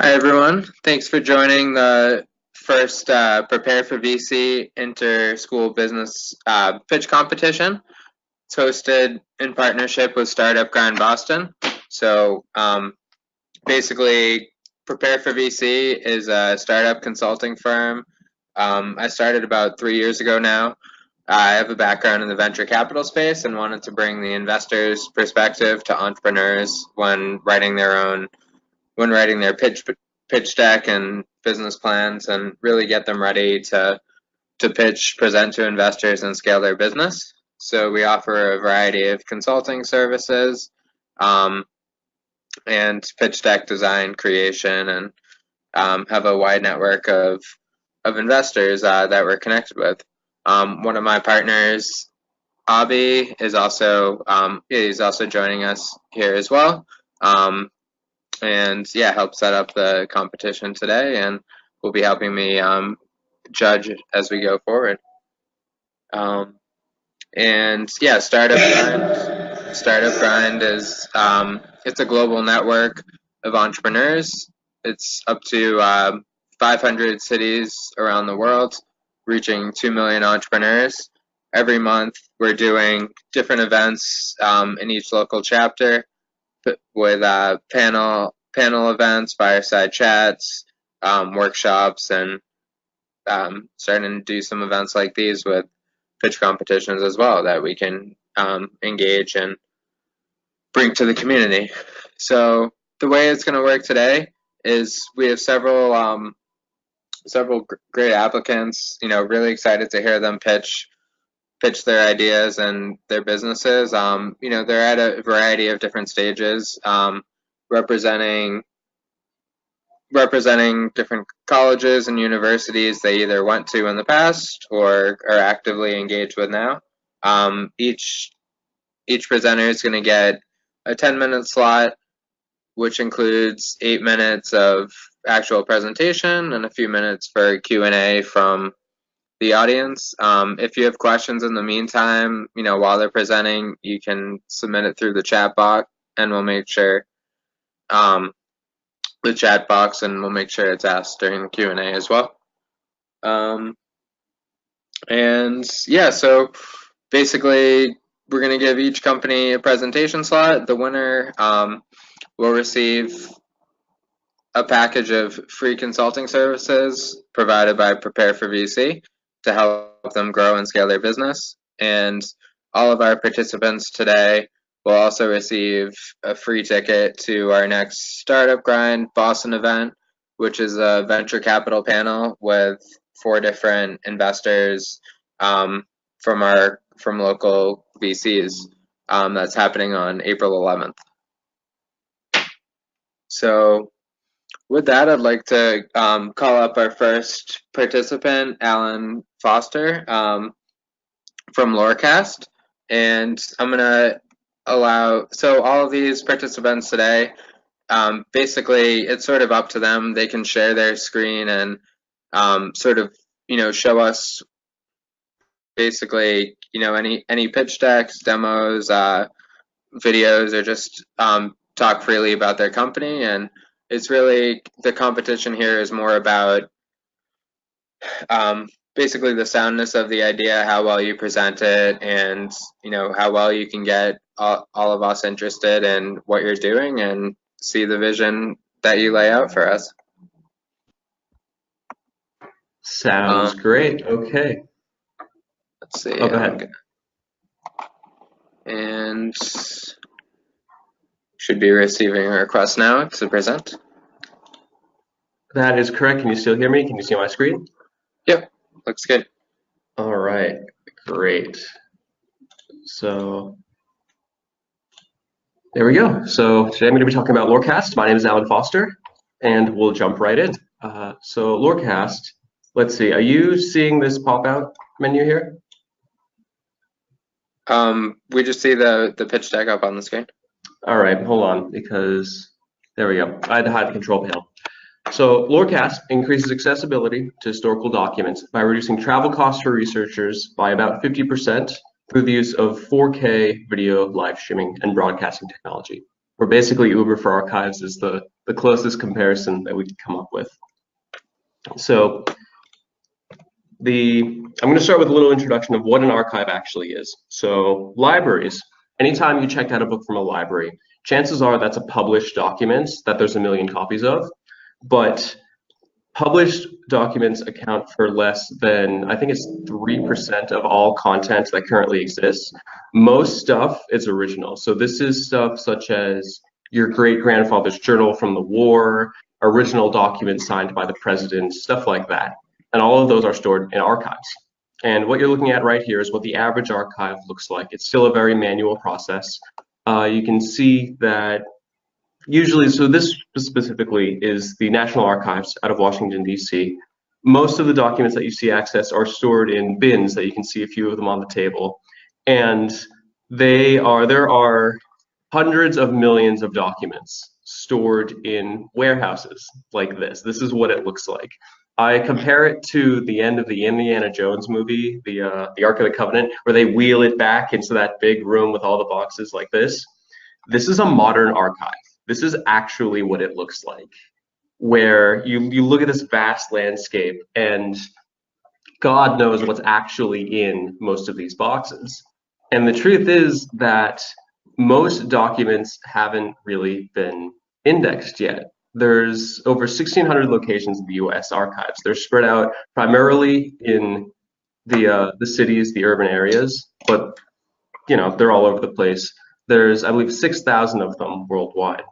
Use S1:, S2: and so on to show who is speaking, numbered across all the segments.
S1: Hi, everyone. Thanks for joining the first Prepare for VC Inter-School Business Pitch Competition. It's hosted in partnership with Startup Grind Boston. So basically, Prepare for VC is a startup consulting firm. I started about 3 years ago now. I have a background in the venture capital space and wanted to bring the investors' perspective to entrepreneurs when writing their pitch deck and business plans, and really get them ready to pitch, present to investors, and scale their business. So we offer a variety of consulting services, and pitch deck design, creation, and have a wide network of investors that we're connected with. One of my partners, Abhi, is also joining us here as well. And yeah, help set up the competition today, and will be helping me judge as we go forward. And yeah, Startup Grind is it's a global network of entrepreneurs. It's up to 500 cities around the world, reaching 2 million entrepreneurs. Every month, we're doing different events in each local chapter, with panel events, fireside chats, workshops, and starting to do some events like these with pitch competitions as well that we can engage and bring to the community. So the way it's going to work today is we have several great applicants. Really excited to hear them pitch their ideas and their businesses. They're at a variety of different stages, representing different colleges and universities they either went to in the past or are actively engaged with now. Each presenter is going to get a 10-minute slot, which includes 8 minutes of actual presentation and a few minutes for Q&A from the audience. If you have questions in the meantime, while they're presenting, you can submit it through the chat box, and we'll make sure it's asked during the Q&A as well. And yeah, so basically, we're going to give each company a presentation slot. The winner will receive a package of free consulting services provided by Prepare for VC to help them grow and scale their business. And all of our participants today will also receive a free ticket to our next Startup Grind Boston event, which is a venture capital panel with 4 different investors from local VCs. That's happening on April 11th. So with that, I'd like to call up our first participant, Alan Foster, from Lorecast. And I'm going to so all of these participants today, basically, it's sort of up to them. They can share their screen and show us basically, any pitch decks, demos, videos, or just talk freely about their company. And it's really, the competition here is more about basically the soundness of the idea, how well you present it, and how well you can get all of us interested in what you're doing and see the vision that you lay out for us.
S2: Sounds great. Okay.
S1: Let's see.
S2: Oh, go ahead.
S1: And should be receiving a request now to present.
S2: That is correct. Can you still hear me? Can you see my screen?
S1: Yep, looks good.
S2: All right, great. So there we go. So today I'm going to be talking about Lorecast. My name is Alan Foster, and we'll jump right in. So Lorecast, let's see. Are you seeing this pop-out menu here?
S1: We just see the pitch deck up on the screen.
S2: All right, hold on, because there we go. I had to hide the control panel. So Lorecast increases accessibility to historical documents by reducing travel costs for researchers by about 50% through the use of 4K video live streaming and broadcasting technology. Or basically Uber for archives is the closest comparison that we could come up with. So I'm going to start with a little introduction of what an archive actually is. So libraries, anytime you check out a book from a library, chances are that's a published document that there's a million copies of, but published documents account for less than, I think it's 3% of all content that currently exists. Most stuff is original. So this is stuff such as your great-grandfather's journal from the war, original documents signed by the president, stuff like that. And all of those are stored in archives. And what you're looking at right here is what the average archive looks like. It's still a very manual process. You can see that usually, so this specifically is the National Archives out of Washington, D.C. Most of the documents that you see accessed are stored in bins that you can see a few of them on the table. And there are hundreds of millions of documents stored in warehouses like this. This is what it looks like. I compare it to the end of the Indiana Jones movie, the Ark of the Covenant, where they wheel it back into that big room with all the boxes like this. This is a modern archive. This is actually what it looks like, where you look at this vast landscape and God knows what's actually in most of these boxes. And the truth is that most documents haven't really been indexed yet. There's over 1,600 locations in the US archives. They're spread out primarily in the cities, the urban areas, but they're all over the place. There's, I believe, 6,000 of them worldwide.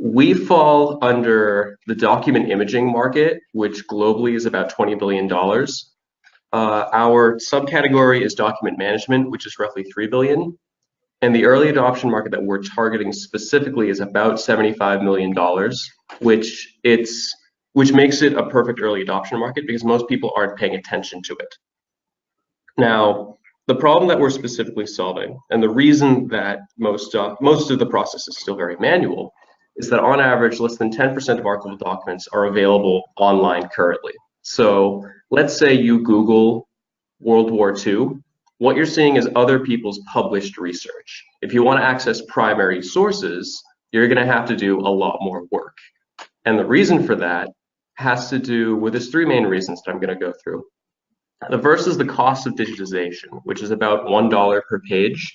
S2: We fall under the document imaging market, which globally is about $20 billion. Our subcategory is document management, which is roughly $3 billion. And the early adoption market that we're targeting specifically is about $75 million, which makes it a perfect early adoption market because most people aren't paying attention to it. Now, the problem that we're specifically solving, and the reason that most of the process is still very manual, is that on average, less than 10% of archival documents are available online currently. So let's say you Google World War II. What you're seeing is other people's published research. If you want to access primary sources, you're going to have to do a lot more work. And the reason for that has to do with these three main reasons that I'm going to go through. The first is the cost of digitization, which is about $1 per page.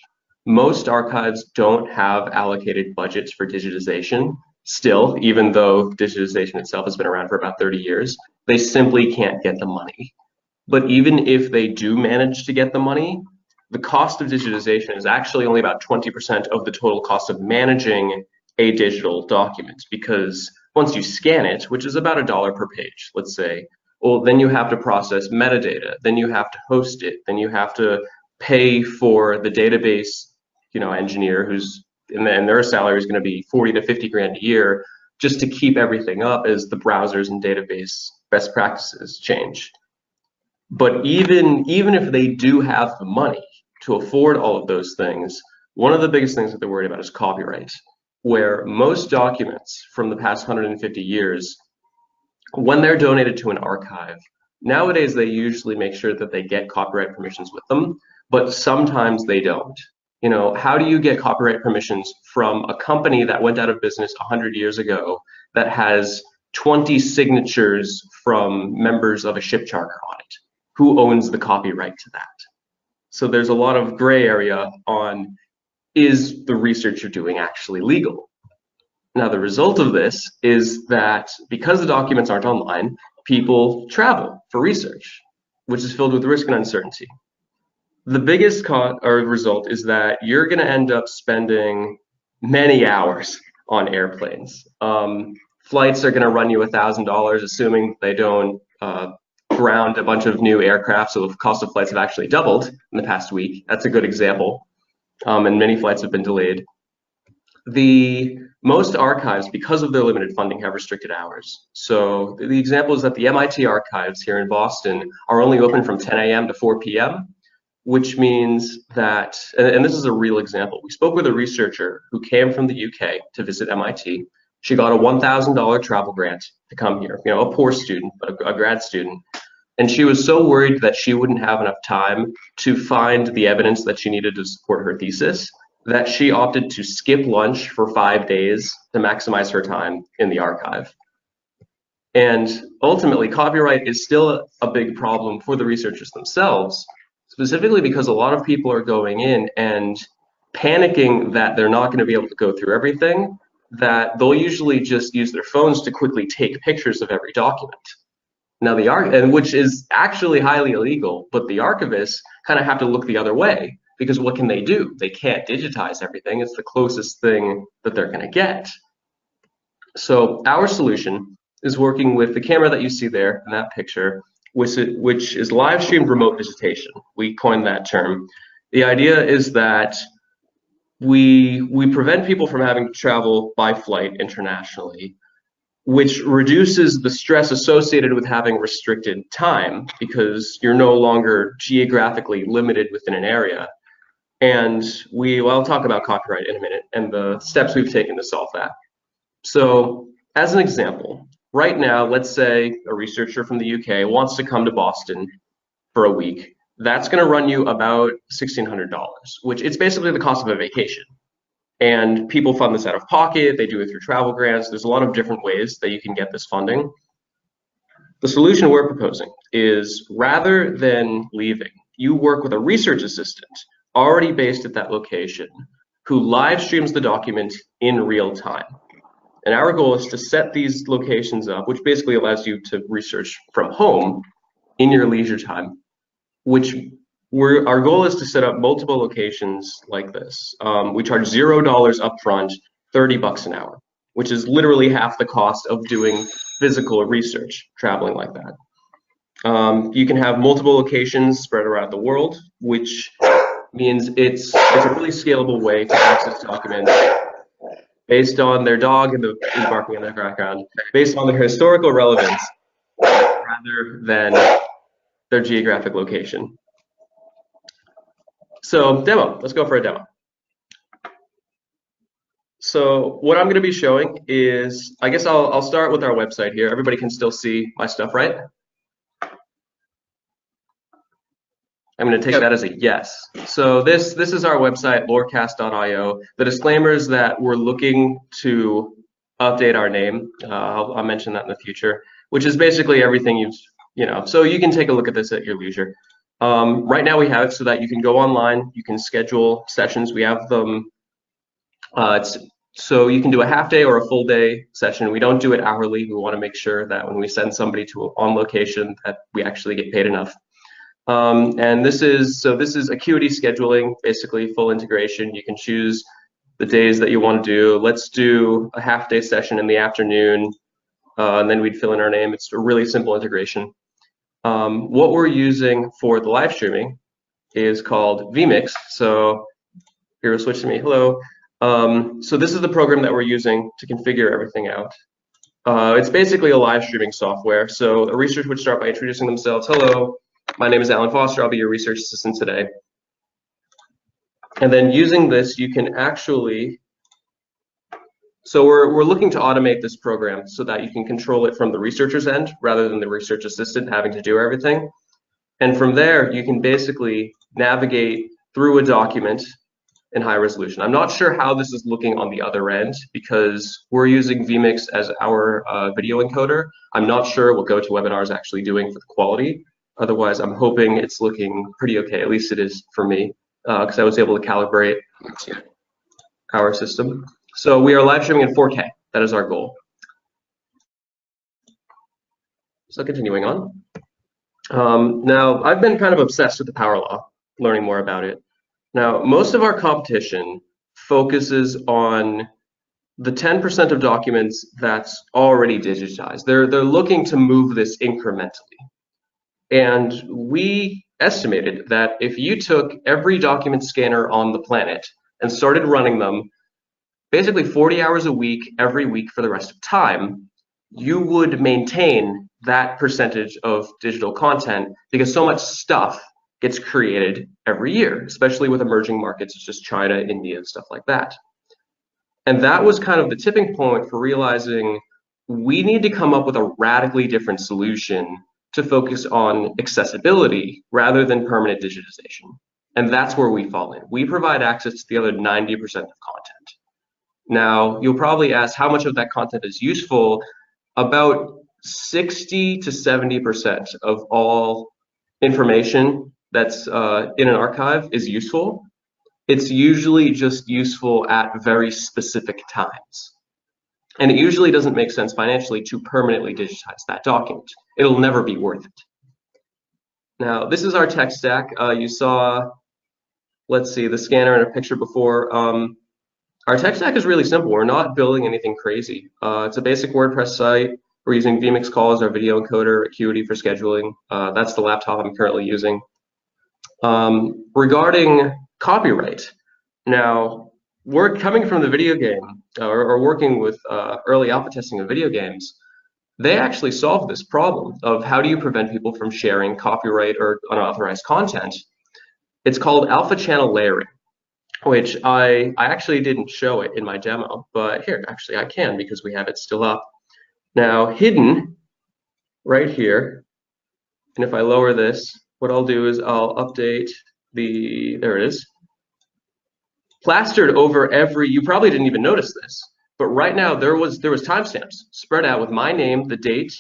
S2: Most archives don't have allocated budgets for digitization. Still, even though digitization itself has been around for about 30 years, they simply can't get the money. But even if they do manage to get the money, the cost of digitization is actually only about 20% of the total cost of managing a digital document, because once you scan it, which is about $1 per page, let's say, well, then you have to process metadata, then you have to host it, then you have to pay for the database, engineer and their salary is going to be 40 to 50 grand a year just to keep everything up as the browsers and database best practices change. But even if they do have the money to afford all of those things, one of the biggest things that they're worried about is copyright, where most documents from the past 150 years, when they're donated to an archive, nowadays they usually make sure that they get copyright permissions with them, but sometimes they don't. How do you get copyright permissions from a company that went out of business 100 years ago that has 20 signatures from members of a ship charter on it? Who owns the copyright to that? So there's a lot of gray area on, is the research you're doing actually legal? Now, the result of this is that because the documents aren't online, people travel for research, which is filled with risk and uncertainty. The biggest result is that you're going to end up spending many hours on airplanes. Flights are going to run you $1,000, assuming they don't ground a bunch of new aircraft, so the cost of flights have actually doubled in the past week. That's a good example, and many flights have been delayed. Most archives, because of their limited funding, have restricted hours. So the example is that the MIT archives here in Boston are only open from 10 a.m. to 4 p.m., which means that, and this is a real example, we spoke with a researcher who came from the UK to visit MIT. She got a $1,000 travel grant to come here, a poor student, but a grad student. And she was so worried that she wouldn't have enough time to find the evidence that she needed to support her thesis that she opted to skip lunch for 5 days to maximize her time in the archive. And ultimately, copyright is still a big problem for the researchers themselves, specifically because a lot of people are going in and panicking that they're not going to be able to go through everything, that they'll usually just use their phones to quickly take pictures of every document. Now which is actually highly illegal, but the archivists kind of have to look the other way, because what can they do? They can't digitize everything. It's the closest thing that they're going to get. So our solution is working with the camera that you see there in that picture, which is live streamed remote visitation. We coined that term. The idea is that we prevent people from having to travel by flight internationally, which reduces the stress associated with having restricted time, because you're no longer geographically limited within an area. And I'll talk about copyright in a minute and the steps we've taken to solve that. So as an example, right now, let's say a researcher from the UK wants to come to Boston for a week. That's going to run you about $1,600, which it's basically the cost of a vacation. And people fund this out of pocket. They do it through travel grants. There's a lot of different ways that you can get this funding. The solution we're proposing is, rather than leaving, you work with a research assistant already based at that location who live streams the document in real time. And our goal is to set these locations up, which basically allows you to research from home in your leisure time, our goal is to set up multiple locations like this. We charge $0 upfront, $30 an hour, which is literally half the cost of doing physical research, traveling like that. You can have multiple locations spread around the world, which means it's a really scalable way to access documents based on their dog and the barking in the background, based on their historical relevance rather than their geographic location. So demo, let's go for a demo. So what I'm going to be showing is, I guess I'll start with our website here. Everybody can still see my stuff, right? I'm going to take that as a yes. So this is our website, lorecast.io. The disclaimer is that we're looking to update our name. I'll mention that in the future, which is basically everything so you can take a look at this at your leisure. Right now we have it so that you can go online, you can schedule sessions. We have them, so you can do a half day or a full day session. We don't do it hourly. We want to make sure that when we send somebody on location that we actually get paid enough. And this is Acuity Scheduling, basically full integration. You can choose the days that you want to do. Let's do a half day session in the afternoon, and then we'd fill in our name. It's a really simple integration. What we're using for the live streaming is called Vmix. So here, we'll switch to me. Hello. So this is the program that we're using to configure everything out. It's basically a live streaming software. So a researcher would start by introducing themselves. Hello, my name is Alan Foster. I'll be your research assistant today. And then using this, you can actually, so we're looking to automate this program so that you can control it from the researcher's end rather than the research assistant having to do everything. And from there, you can basically navigate through a document in high resolution. I'm not sure how this is looking on the other end because we're using Vmix as our video encoder. I'm not sure what GoToWebinar is actually doing for the quality. Otherwise, I'm hoping it's looking pretty okay. At least it is for me because I was able to calibrate our system. So we are live streaming in 4K. That is our goal. So continuing on. Now, I've been kind of obsessed with the power law, learning more about it. Now, most of our competition focuses on the 10% of documents that's already digitized. They're looking to move this incrementally. And we estimated that if you took every document scanner on the planet and started running them basically 40 hours a week, every week for the rest of time, you would maintain that percentage of digital content because so much stuff gets created every year, especially with emerging markets such as China, India, and stuff like that. And that was kind of the tipping point for realizing we need to come up with a radically different solution to focus on accessibility rather than permanent digitization. And that's where we fall in. We provide access to the other 90% of content. Now, you'll probably ask how much of that content is useful. About 60 to 70% of all information that's in an archive is useful. It's usually just useful at very specific times. And it usually doesn't make sense financially to permanently digitize that document. It'll never be worth it. Now, this is our tech stack. You saw, let's see, the scanner in a picture before. Our tech stack is really simple. We're not building anything crazy. It's a basic WordPress site. We're using Vmix calls, our video encoder, Acuity for scheduling. That's the laptop I'm currently using. Regarding copyright, now, we're coming from the video game, or working with early alpha testing of video games. They actually solved this problem of how do you prevent people from sharing copyright or unauthorized content. It's called alpha channel layering, which I actually didn't show it in my demo, but here, actually I can because we have it still up. Now, hidden right here, and if I lower this, what I'll do is I'll update there it is. Plastered over every, you probably didn't even notice this, but right now there was timestamps spread out with my name, the date,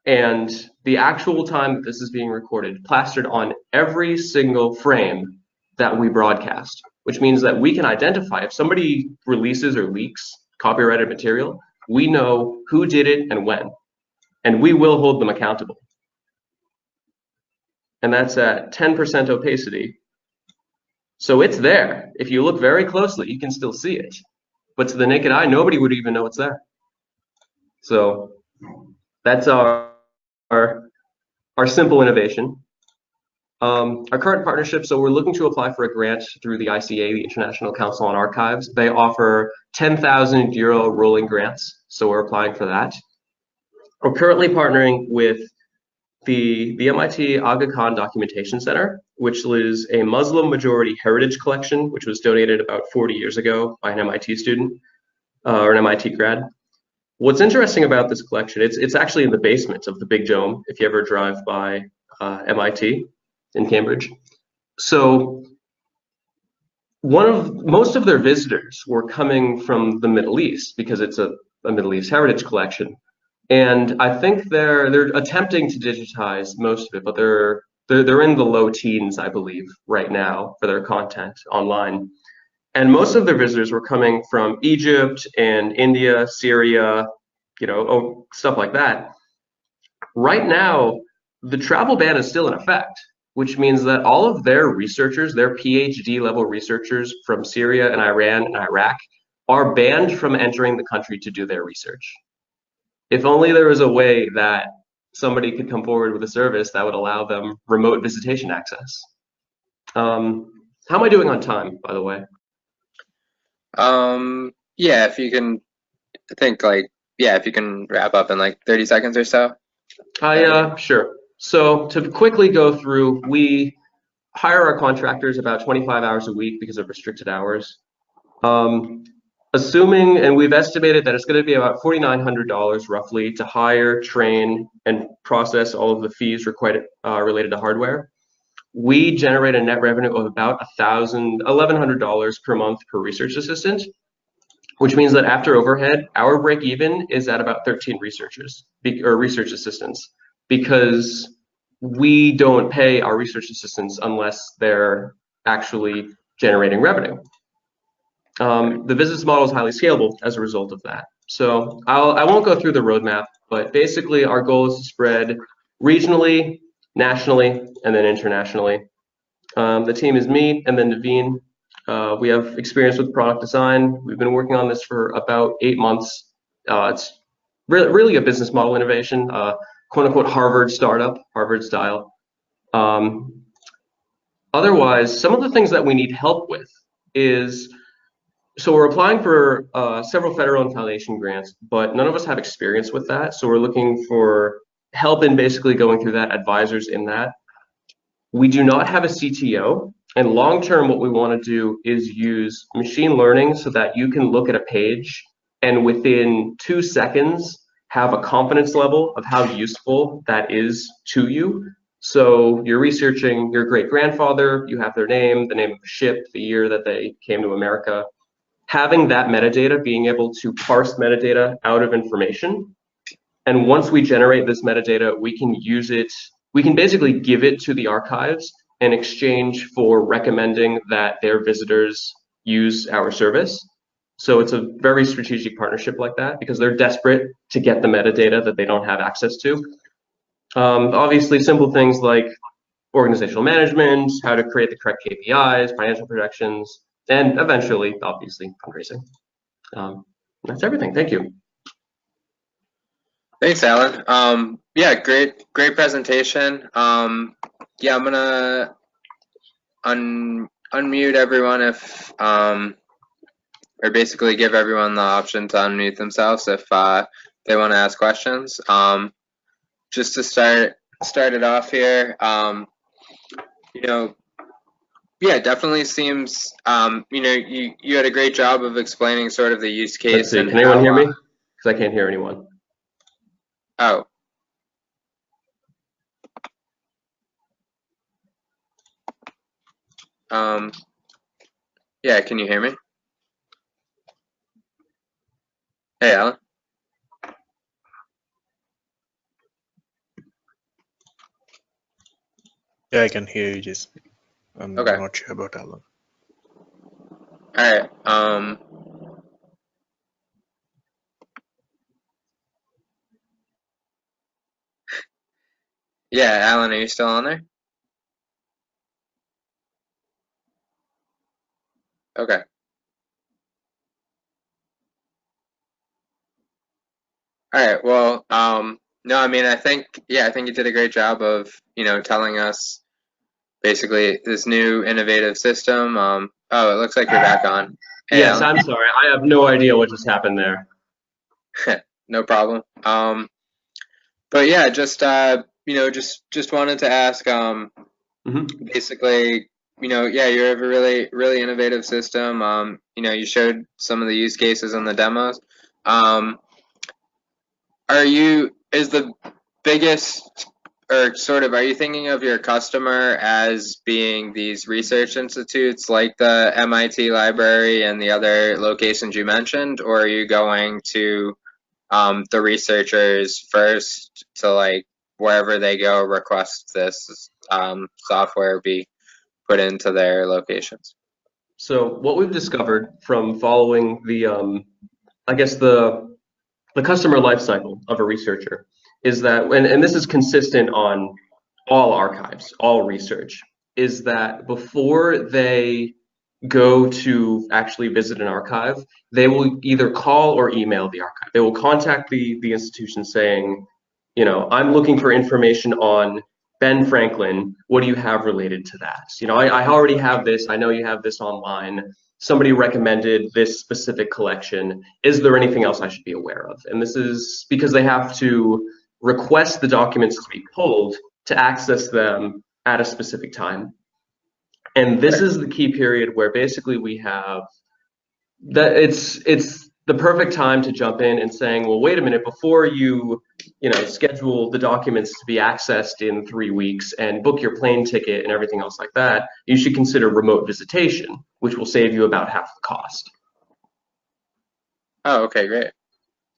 S2: and the actual time that this is being recorded, plastered on every single frame that we broadcast, which means that we can identify if somebody releases or leaks copyrighted material, we know who did it and when, and we will hold them accountable. And that's at 10% opacity. So it's there. If you look very closely, you can still see it. But to the naked eye, nobody would even know it's there. So that's our simple innovation. Our current partnership, so we're looking to apply for a grant through the ICA, the International Council on Archives. They offer 10,000 euro rolling grants, so we're applying for that. We're currently partnering with the MIT Aga Khan Documentation Center, which is a Muslim majority heritage collection, which was donated about 40 years ago by an MIT student or an MIT grad. What's interesting about this collection, it's actually in the basement of the Big Dome, if you ever drive by MIT in Cambridge. So most of their visitors were coming from the Middle East because it's a Middle East heritage collection. And I think they're attempting to digitize most of it, but they're in the low teens, I believe, right now for their content online. And most of their visitors were coming from Egypt and India, Syria, stuff like that. Right now, the travel ban is still in effect, which means that all of their researchers, their PhD level researchers from Syria and Iran and Iraq, are banned from entering the country to do their research. If only there was a way that somebody could come forward with a service that would allow them remote visitation access. How am I doing on time, by the way?
S1: Yeah, if you can, I think if you can wrap up in like 30 seconds or so.
S2: Sure. So to quickly go through, we hire our contractors about 25 hours a week because of restricted hours. Assuming, and we've estimated that it's going to be about $4,900 roughly to hire, train, and process all of the fees required related to hardware. We generate a net revenue of about $1,100 per month per research assistant, which means that after overhead, our break even is at about 13 researchers or research assistants, because we don't pay our research assistants unless they're actually generating revenue. The business model is highly scalable as a result of that. So I won't go through the roadmap, but basically our goal is to spread regionally, nationally, and then internationally. The team is me and then Naveen. We have experience with product design. We've been working on this for about 8 months. It's really a business model innovation, quote unquote Harvard startup, Harvard style. Otherwise, some of the things that we need help with is, so we're applying for several federal and foundation grants, but none of us have experience with that. So we're looking for help in basically going through that, advisors in that. We do not have a CTO, and long-term what we want to do is use machine learning so that you can look at a page and within 2 seconds have a confidence level of how useful that is to you. So you're researching your great grandfather, you have their name, the name of the ship, the year that they came to America. Having that metadata, being able to parse metadata out of information. And once we generate this metadata, we can use it, we can basically give it to the archives in exchange for recommending that their visitors use our service. So it's a very strategic partnership like that because they're desperate to get the metadata that they don't have access to. Obviously, simple things like organizational management, how to create the correct KPIs, financial projections, and eventually, obviously, fundraising. That's everything. Thank you.
S1: Thanks, Alan. Yeah, great presentation. Yeah, I'm gonna unmute everyone if or basically give everyone the option to unmute themselves if they want to ask questions. Just to start it off here, you know, yeah, it definitely seems, you know, you had a great job of explaining sort of the use case.
S2: Let's see,
S1: and
S2: can anyone hear me? Because I can't hear anyone.
S1: Oh. Yeah, can you hear me? Hey, Alan.
S3: Yeah, I can hear you, just I'm
S1: Okay.
S3: not sure about Alan.
S1: All right. Yeah, Alan, are you still on there? Okay. All right. Well, no, I mean, I think you did a great job of, you know, telling us basically this new innovative system. Oh, it looks like you're back on. Hey,
S2: Yes,
S1: Alan.
S2: I'm sorry. I have no idea what just happened there.
S1: No problem. But yeah, just you know, just wanted to ask, basically, you know, yeah, you have a really innovative system. You know, you showed some of the use cases in the demos. Is the biggest, or sort of, are you thinking of your customer as being these research institutes like the MIT library and the other locations you mentioned, or are you going to the researchers first to, like, wherever they go, request this software be put into their locations?
S2: So what we've discovered from following the, I guess the customer life cycle of a researcher is that, and this is consistent on all archives, all research, is that before they go to actually visit an archive, they will either call or email the archive. They will contact the institution saying, you know, I'm looking for information on Ben Franklin. What do you have related to that? You know, I already have this. I know you have this online. Somebody recommended this specific collection. Is there anything else I should be aware of? And this is because they have to request the documents to be pulled to access them at a specific time. And this is the key period where basically we have that it's the perfect time to jump in and saying, well, wait a minute, before you schedule the documents to be accessed in 3 weeks and book your plane ticket and everything else like that, you should consider remote visitation, which will save you about half the cost.
S1: Oh, okay, great.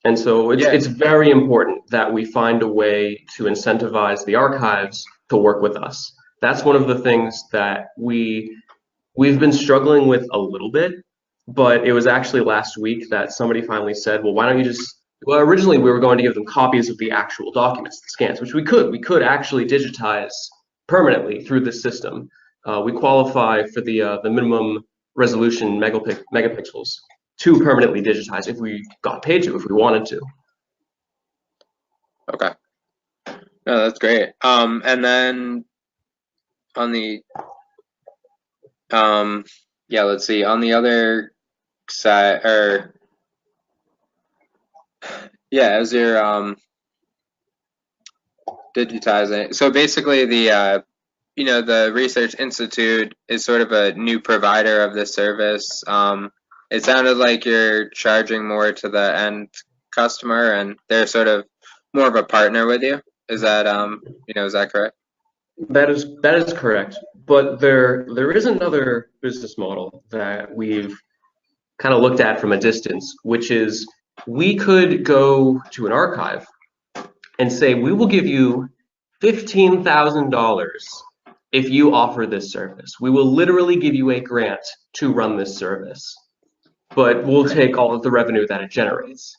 S2: And so it's very important that we find a way to incentivize the archives to work with us. That's one of the things that we've been struggling with a little bit, but it was actually last week that somebody finally said, well, why don't you just, well, originally we were going to give them copies of the actual documents, the scans, which we could actually digitize permanently through this system. We qualify for the minimum resolution megapixels to permanently digitize if we got paid to, if we wanted to.
S1: Okay. No, that's great. And then on the yeah, let's see, on the other side, or yeah, as you're digitizing, so basically the you know, the Research Institute is sort of a new provider of this service. It sounded like you're charging more to the end customer, and they're sort of more of a partner with you. Is that you know, is that correct?
S2: That is correct. But there is another business model that we've kind of looked at from a distance, which is we could go to an archive and say, we will give you $15,000 if you offer this service. We will literally give you a grant to run this service, but we'll take all of the revenue that it generates,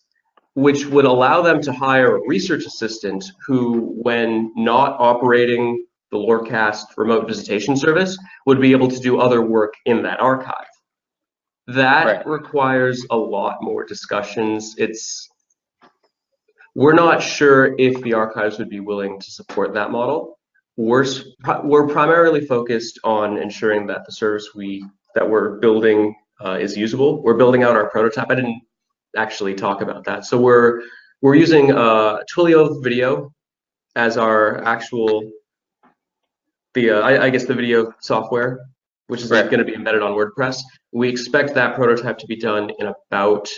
S2: which would allow them to hire a research assistant who, when not operating the Lorecast remote visitation service, would be able to do other work in that archive. That requires a lot more discussions. We're not sure if the archives would be willing to support that model. We're primarily focused on ensuring that the service that we're building is usable. We're building out our prototype. I didn't actually talk about that. So we're using Twilio Video as our actual I guess the video software, which is going to be embedded on WordPress. We expect that prototype to be done in about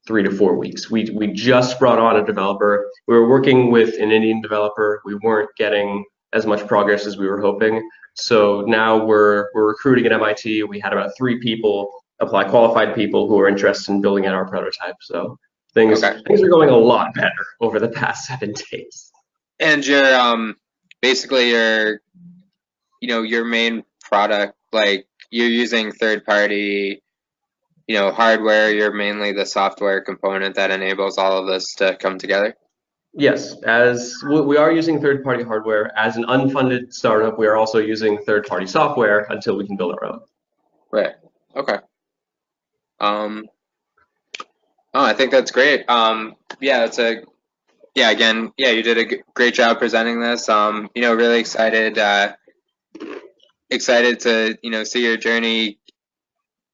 S2: 3 to 4 weeks. We just brought on a developer. We were working with an Indian developer. We weren't getting as much progress as we were hoping. So now we're recruiting at MIT. We had about 3 people apply, qualified people who are interested in building out our prototype. So things are going a lot better over the past 7 days.
S1: And your basically your main product, like you're using third-party hardware, you're mainly the software component that enables all of this to come together?
S2: Yes, as we are using third-party hardware. As an unfunded startup, we are also using third-party software until we can build our own.
S1: Right. Okay. I think that's great. You did a great job presenting this. Really excited to see your journey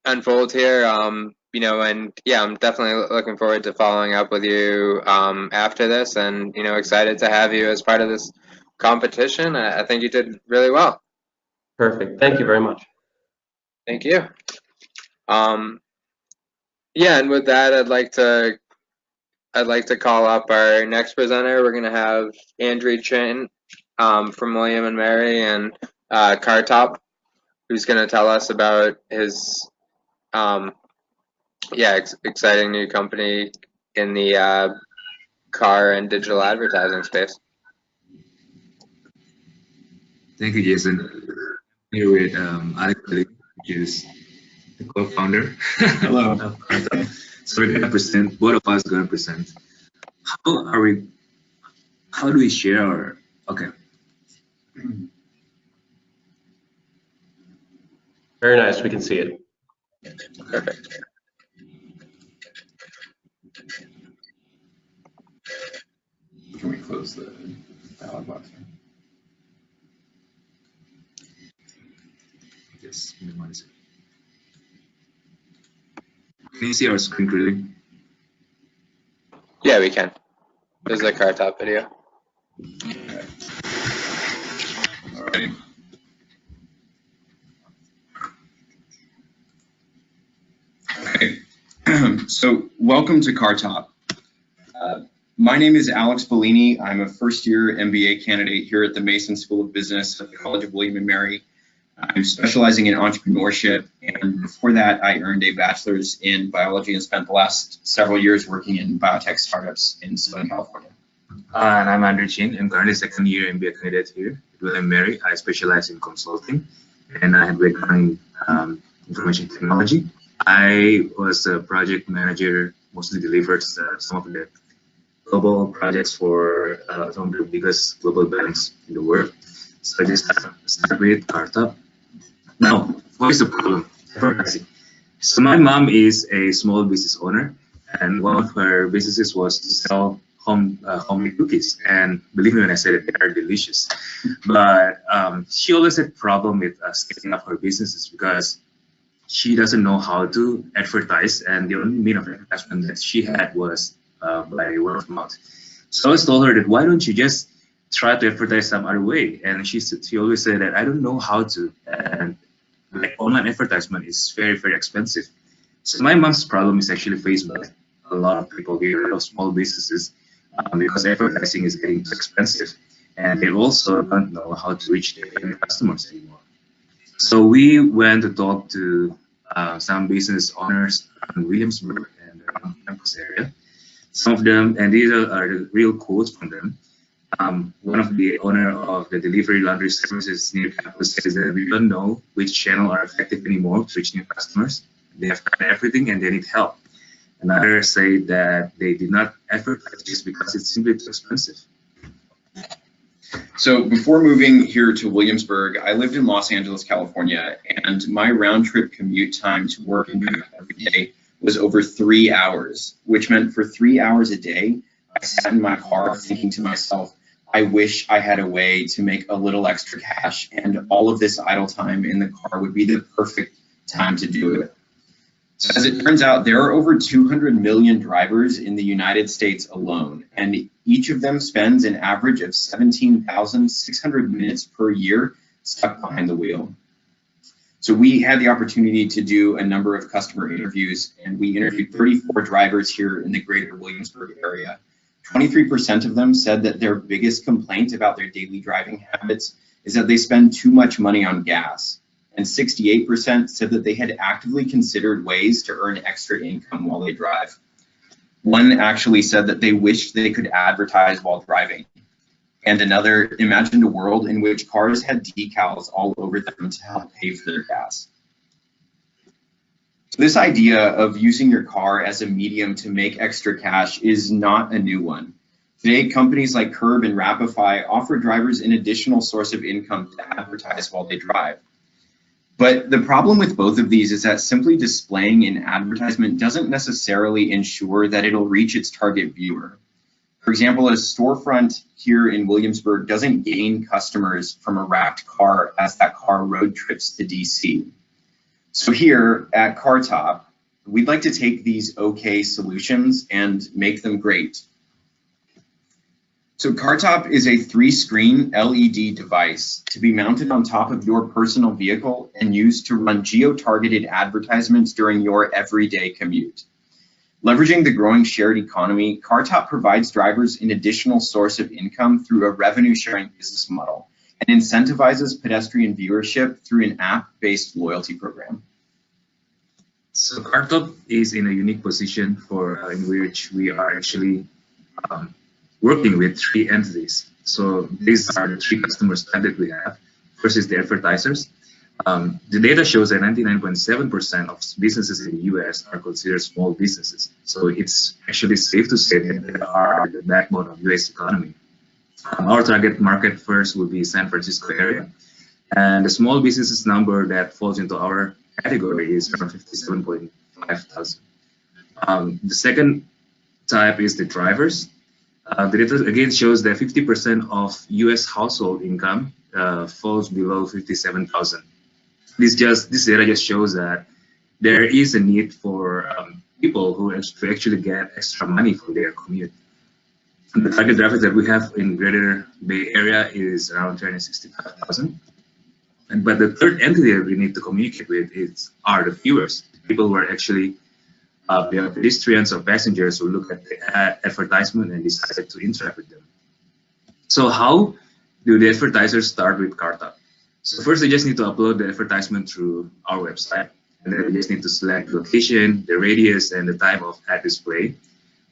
S1: unfold here. I'm definitely looking forward to following up with you after this, and excited to have you as part of this competition. I think you did really well.
S2: Perfect. Thank you very much.
S1: Thank you. And with that, I'd like to call up our next presenter. We're gonna have Andrew Chin from William and Mary and CarTop, who's gonna tell us about his exciting new company in the car and digital advertising space.
S4: Thank you, Jason. Here with Alex, which is the co-founder. Hello. So we're gonna present. Both of us gonna present. How do we share our? Okay.
S2: Very nice. We can see it.
S1: Perfect.
S4: Can we close the dialog box? Yes, minimize it. Can you see our screen clearly?
S1: Yeah, we can. This is a CarTop video.
S4: All right. Okay. So welcome to CarTop. My name is Alex Bellini. I'm a first-year MBA candidate here at the Mason School of Business at the College of William and Mary. I'm specializing in entrepreneurship, and before that, I earned a bachelor's in biology and spent the last several years working in biotech startups in Southern California.
S5: And I'm Andrew Chin. I'm currently second-year MBA candidate here at William and Mary. I specialize in consulting, and I have background in information technology. I was a project manager, mostly delivered some of the global projects for some of the biggest global banks in the world. So I just start with CarTop. Now, what is the problem? So my mom is a small business owner, and one of her businesses was to sell homemade cookies. And believe me when I say that they are delicious. But she always had a problem with scaling up her businesses because she doesn't know how to advertise, and the only mean of advertisement that she had was by word of mouth. So I always told her that why don't you just try to advertise some other way? And she always said that I don't know how to, and like online advertisement is very, very expensive. So my mom's problem is actually faced by a lot of people here, a lot of small businesses, because advertising is getting too expensive. and they also don't know how to reach their customers anymore. So we went to talk to some business owners in Williamsburg and around campus area. Some of them, and these are the real quotes from them. One of the owner of the delivery laundry services near campus says that we don't know which channel are effective anymore to reach new customers. They have tried everything and they need help. And others say that they did not advertise just because it's simply too expensive.
S4: So before moving here to Williamsburg, I lived in Los Angeles, California, and my round trip commute time to work and back every day was over 3 hours, which meant for 3 hours a day, I sat in my car thinking to myself, I wish I had a way to make a little extra cash, and all of this idle time in the car would be the perfect time to do it. So as it turns out, there are over 200 million drivers in the United States alone, and each of them spends an average of 17,600 minutes per year stuck behind the wheel. So we had the opportunity to do a number of customer interviews, and we interviewed 34 drivers here in the greater Williamsburg area. 23% of them said that their biggest complaint about their daily driving habits is that they spend too much money on gas. And 68% said that they had actively considered ways to earn extra income while they drive. One actually said that they wished they could advertise while driving. And another imagined a world in which cars had decals all over them to help pay for their gas. So this idea of using your car as a medium to make extra cash is not a new one. Today, companies like Curb and Rapify offer drivers an additional source of income to advertise while they drive. But the problem with both of these is that simply displaying an advertisement doesn't necessarily ensure that it'll reach its target viewer. For example, a storefront here in Williamsburg doesn't gain customers from a wrapped car as that car road trips to DC. So here at CarTop, we'd like to take these okay solutions and make them great. So CarTop is a 3-screen LED device to be mounted on top of your personal vehicle and used to run geo-targeted advertisements during your everyday commute. Leveraging the growing shared economy, CarTop provides drivers an additional source of income through a revenue-sharing business model and incentivizes pedestrian viewership through an app-based loyalty program.
S5: So CarTop is in a unique position in which we are actually working with 3 entities. So these are the 3 customers that we have. First is the advertisers. The data shows that 99.7% of businesses in the US are considered small businesses. So it's actually safe to say that they are the backbone of US economy. Our target market first will be San Francisco area. And the small businesses number that falls into our category is around 57.5 thousand. The second type is the drivers. The data again shows that 50% of US household income falls below 57,000. This data just shows that there is a need for people who actually get extra money for their commute. And the target drivers that we have in Greater Bay Area is around 365,000. But the third entity that we need to communicate with are the viewers, people who are actually they are pedestrians or passengers who look at the advertisement and decide to interact with them. So how do the advertisers start with CarTop? So first, they just need to upload the advertisement through our website, and then they just need to select location, the radius, and the type of ad display.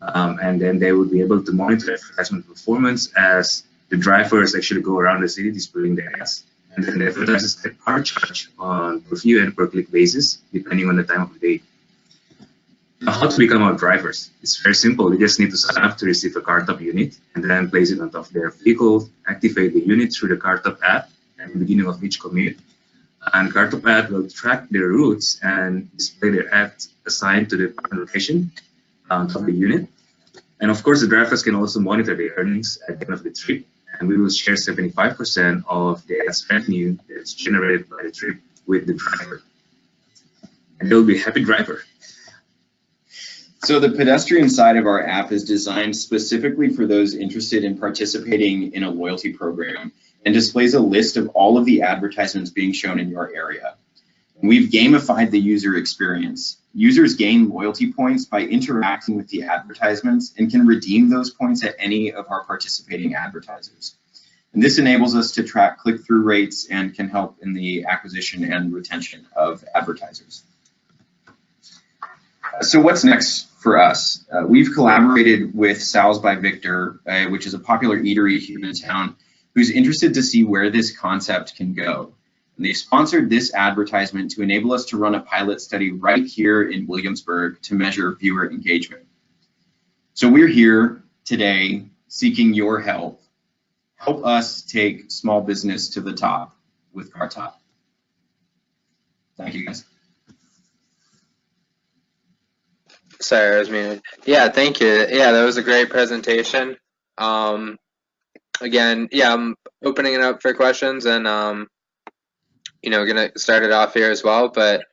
S5: And then they will be able to monitor advertisement performance as the drivers actually go around the city displaying the ads. And then the advertisers are charged on per view and per click basis, depending on the time of the day. Now, how to become our drivers? It's very simple. They just need to sign up to receive a CarTop unit and then place it on top of their vehicle, activate the unit through the CarTop app at the beginning of each commute. And CarTop app will track their routes and display their ads assigned to the location on top of the unit. And of course, the drivers can also monitor their earnings at the end of the trip. And we will share 75% of the ads revenue that's generated by the trip with the driver. And they'll be a happy driver.
S4: So the pedestrian side of our app is designed specifically for those interested in participating in a loyalty program and displays a list of all of the advertisements being shown in your area. We've gamified the user experience. Users gain loyalty points by interacting with the advertisements and can redeem those points at any of our participating advertisers. And this enables us to track click-through rates and can help in the acquisition and retention of advertisers. So what's next for us? We've collaborated with Sal's by Victor, which is a popular eatery here in town, who's interested to see where this concept can go. And they sponsored this advertisement to enable us to run a pilot study right here in Williamsburg to measure viewer engagement. So we're here today seeking your help. Help us take small business to the top with CarTop. Thank you, guys.
S1: Sorry, I was muted. Yeah, thank you. Yeah, that was a great presentation. Again, yeah, I'm opening it up for questions and, gonna start it off here as well. But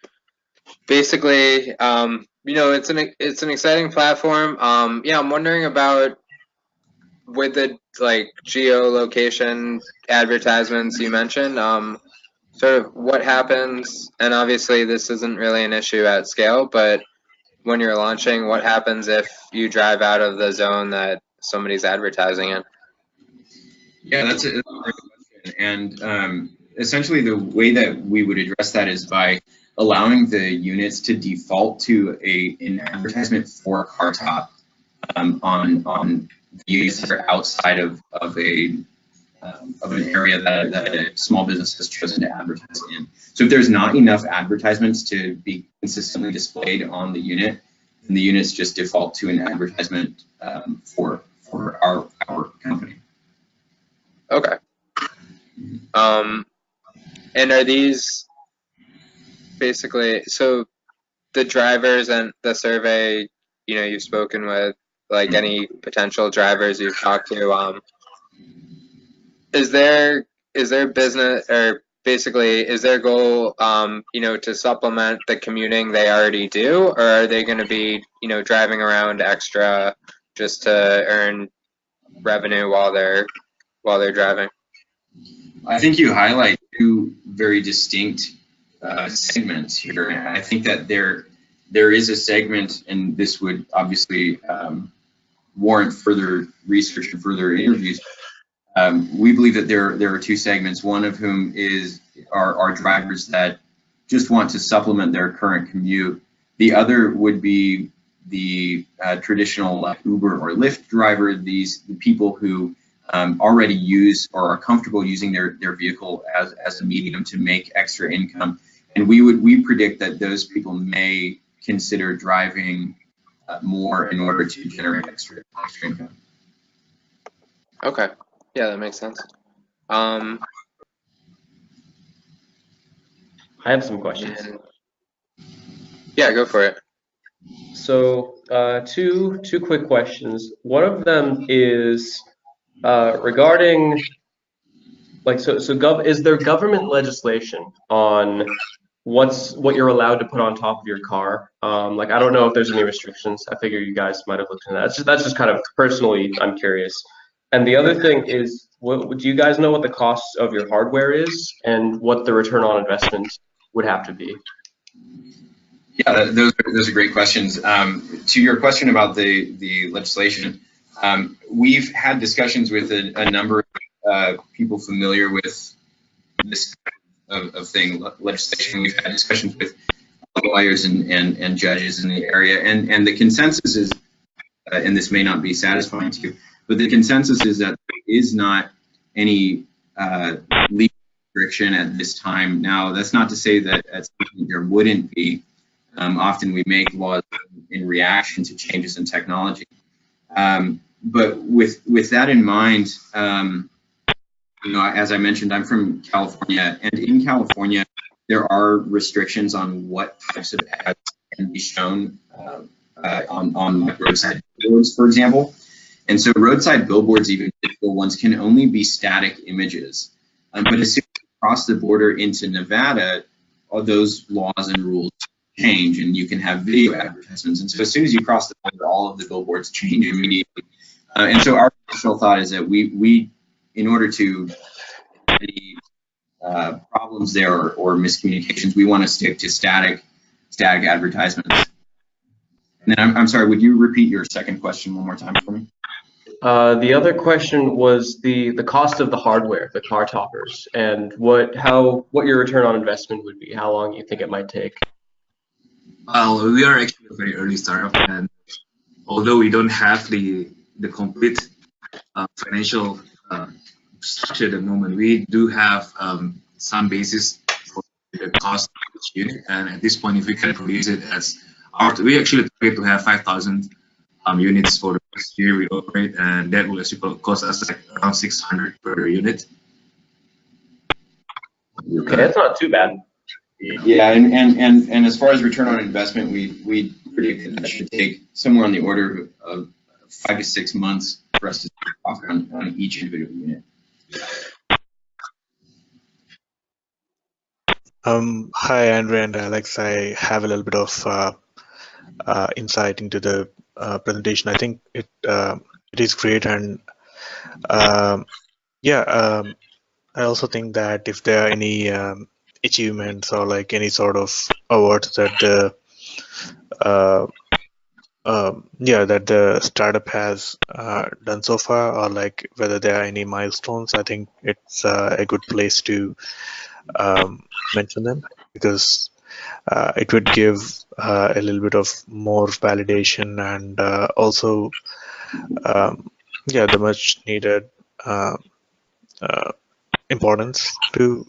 S1: basically, it's an exciting platform. Yeah, I'm wondering about with the geolocation advertisements you mentioned, sort of what happens, and obviously this isn't really an issue at scale, but when you're launching, what happens if you drive out of the zone that somebody's advertising in?
S4: Yeah, that's a great question. And essentially the way that we would address that is by allowing the units to default to an advertisement for CarTop on the units that are outside of an area that a small business has chosen to advertise in. So if there's not enough advertisements to be consistently displayed on the unit, then the units just default to an advertisement for our company.
S1: Okay. And are these basically, so the drivers and the survey, you've spoken with, any potential drivers you've talked to, is there business, or basically is their goal, to supplement the commuting they already do, or are they going to be, driving around extra just to earn revenue while they're driving?
S4: I think you highlight two very distinct segments here. And I think that there is a segment, and this would obviously warrant further research and further interviews. We believe that there are two segments, one of whom are drivers that just want to supplement their current commute. The other would be the traditional Uber or Lyft driver, the people who already use or are comfortable using their vehicle as a medium to make extra income. And we predict that those people may consider driving more in order to generate extra income.
S1: Okay. Yeah, that makes sense.
S2: I have some questions.
S1: Yeah, go for it.
S2: So two quick questions. One of them is regarding is there government legislation on what you're allowed to put on top of your car? I don't know if there's any restrictions. I figure you guys might have looked into that. That's just kind of personally, I'm curious. And the other thing is, do you guys know what the cost of your hardware is and what the return on investment would have to be?
S4: Yeah, those are great questions. To your question about the legislation, we've had discussions with a number of people familiar with this of thing, legislation. We've had discussions with lawyers and judges in the area, and the consensus is, and this may not be satisfying to you, but the consensus is that there is not any legal restriction at this time. Now, that's not to say that at some point there wouldn't be. Often we make laws in reaction to changes in technology. But with that in mind, as I mentioned, I'm from California, and in California, there are restrictions on what types of ads can be shown on roadside billboards, for example. And so roadside billboards, even digital ones, can only be static images. But as soon as you cross the border into Nevada, all those laws and rules change, and you can have video advertisements. And so as soon as you cross the border, all of the billboards change immediately. And so our initial thought is that we in order to any problems there or miscommunications, we want to stick to static advertisements. And then I'm sorry, would you repeat your second question one more time for me?
S2: The other question was the cost of the hardware, the car toppers, and what your return on investment would be, how long you think it might take.
S5: Well, we are actually a very early startup, and although we don't have the complete financial structure at the moment, we do have some basis for the cost of each unit. And at this point, if we can produce it we actually target to have 5,000 units for the first year we operate, and that will actually cost us like around 600 per unit.
S2: Okay, that's not too bad.
S4: Yeah, and as far as return on investment, we predict that should take somewhere on the order of 5 to 6 months for us to see profit on each individual unit.
S3: Hi, Andrew and Alex. I have a little bit of insight into the presentation. I think it is great, and I also think that if there are any achievements or like any sort of awards that the startup has done so far, or like whether there are any milestones, I think it's a good place to mention them, because it would give a little bit of more validation and also the much needed importance to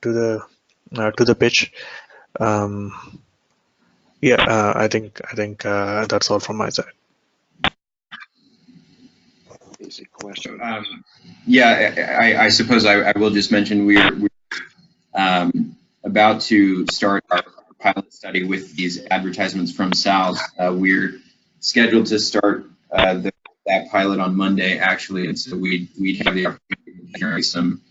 S3: the pitch. I think that's all from my side.
S6: Basic question.
S4: I suppose I will just mention we're about to start our pilot study with these advertisements from Sal's. We're scheduled to start that pilot on Monday, actually, and so we'd have the opportunity to generate some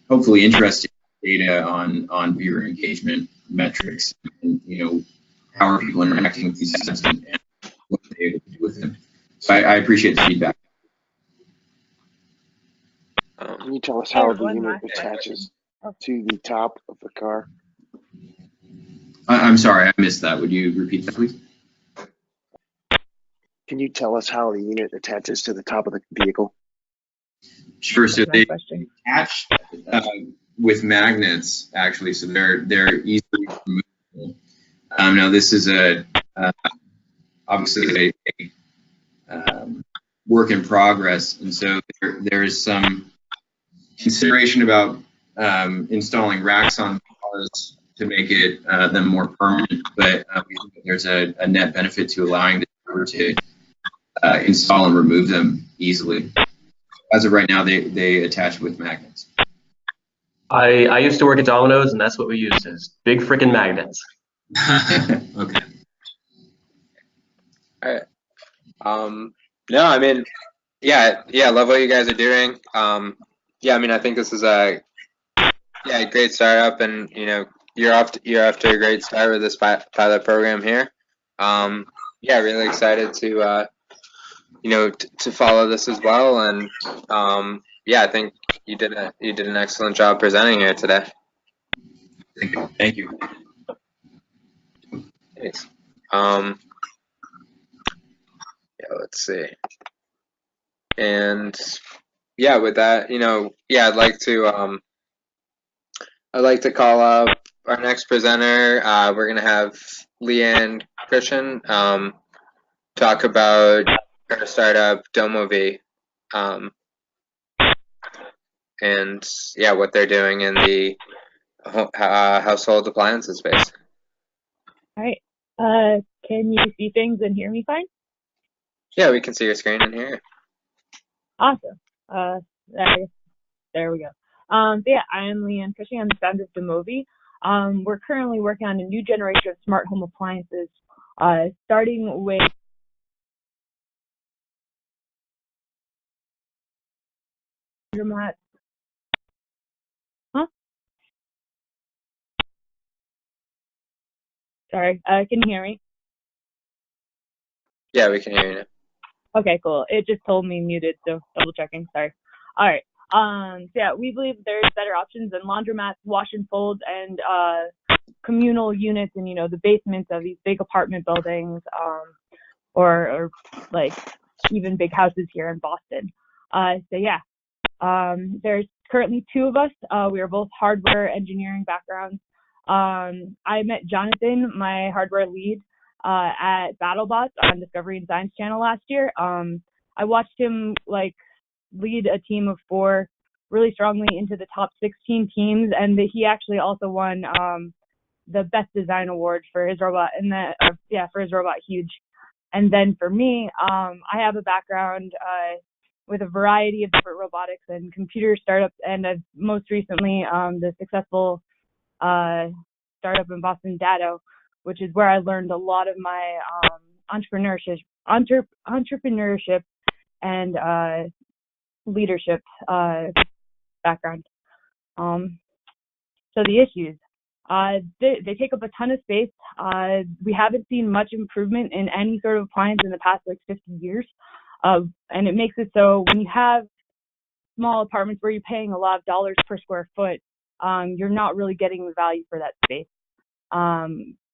S4: hopefully interesting data on viewer engagement metrics, and how are people interacting with these ads and what they're able to do with them. So I appreciate the feedback.
S6: Can you tell us how the unit attaches to the top of the car?
S4: I'm sorry, I missed that. Would you repeat that, please?
S6: Can you tell us how the unit attaches to the top of the vehicle?
S4: Sure. So they attach with magnets, actually. So they're easily removable. Now this is obviously a work in progress, and so there is some consideration about installing racks on cars to make it them more permanent. But we think that there's a net benefit to allowing the driver to install and remove them easily. As of right now, they attach with magnets.
S2: I used to work at Domino's, and that's what we used, is big freaking magnets.
S4: Okay.
S1: All right. No, I mean, love what you guys are doing. I think this is a great startup, and you're off to a great start with this pilot program here. Really excited to to follow this as well, and I think you did an excellent job presenting here today.
S4: Thank you.
S1: Thanks. Let's see. And with that, I'd like to call up our next presenter. We're gonna have Leanne Christian talk about her startup DomoV, and what they're doing in the household appliances space.
S7: All right. Can you see things and hear me fine?
S1: Yeah, we can see your screen and hear it.
S7: Awesome. There we go. I'm Leanne Cushing. I'm the founder of DomoV. We're currently working on a new generation of smart home appliances, starting with laundromats. Sorry, can you hear me?
S1: Yeah, we can hear you now.
S7: Okay, cool. It just told me muted, so double checking. Sorry. All right. We believe there's better options than laundromats, wash and fold, and communal units in the basements of these big apartment buildings, or like even big houses here in Boston. So yeah, there's currently two of us. We are both hardware engineering backgrounds. I met Jonathan, my hardware lead, at BattleBots on Discovery and Science Channel last year. I watched him like lead a team of 4 really strongly into the top 16 teams, and he actually also won the Best Design Award for his robot, and for his robot Huge. And then for me, I have a background with a variety of different robotics and computer startups, and most recently the successful startup in Boston, Datto, which is where I learned a lot of my entrepreneurship and leadership background. So the issues, they take up a ton of space. We haven't seen much improvement in any sort of appliance in the past like 50 years. And it makes it so when you have small apartments where you're paying a lot of dollars per square foot, you're not really getting the value for that space.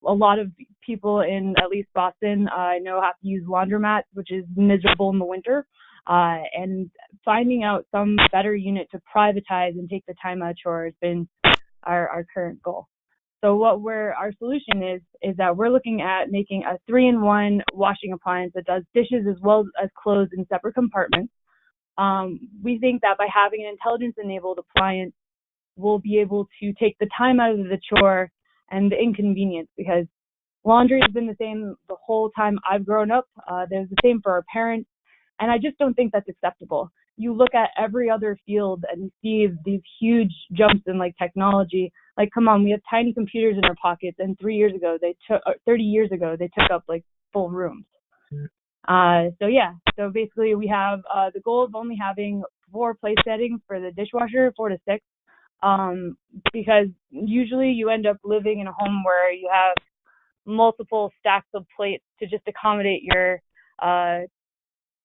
S7: A lot of people in at least Boston, I know, have to use laundromats, which is miserable in the winter. And finding out some better unit to privatize and take the time out of chore has been our current goal. So our solution is that we're looking at making a 3-in-1 washing appliance that does dishes as well as clothes in separate compartments. We think that by having an intelligence-enabled appliance, we'll be able to take the time out of the chore and the inconvenience, because laundry has been the same the whole time I've grown up. There's the same for our parents, and I just don't think that's acceptable. You look at every other field and you see these huge jumps in like technology. Like, come on, we have tiny computers in our pockets, and 30 years ago they took up like full rooms. So basically we have the goal of only having 4 place settings for the dishwasher, 4 to 6, because usually you end up living in a home where you have multiple stacks of plates to just accommodate your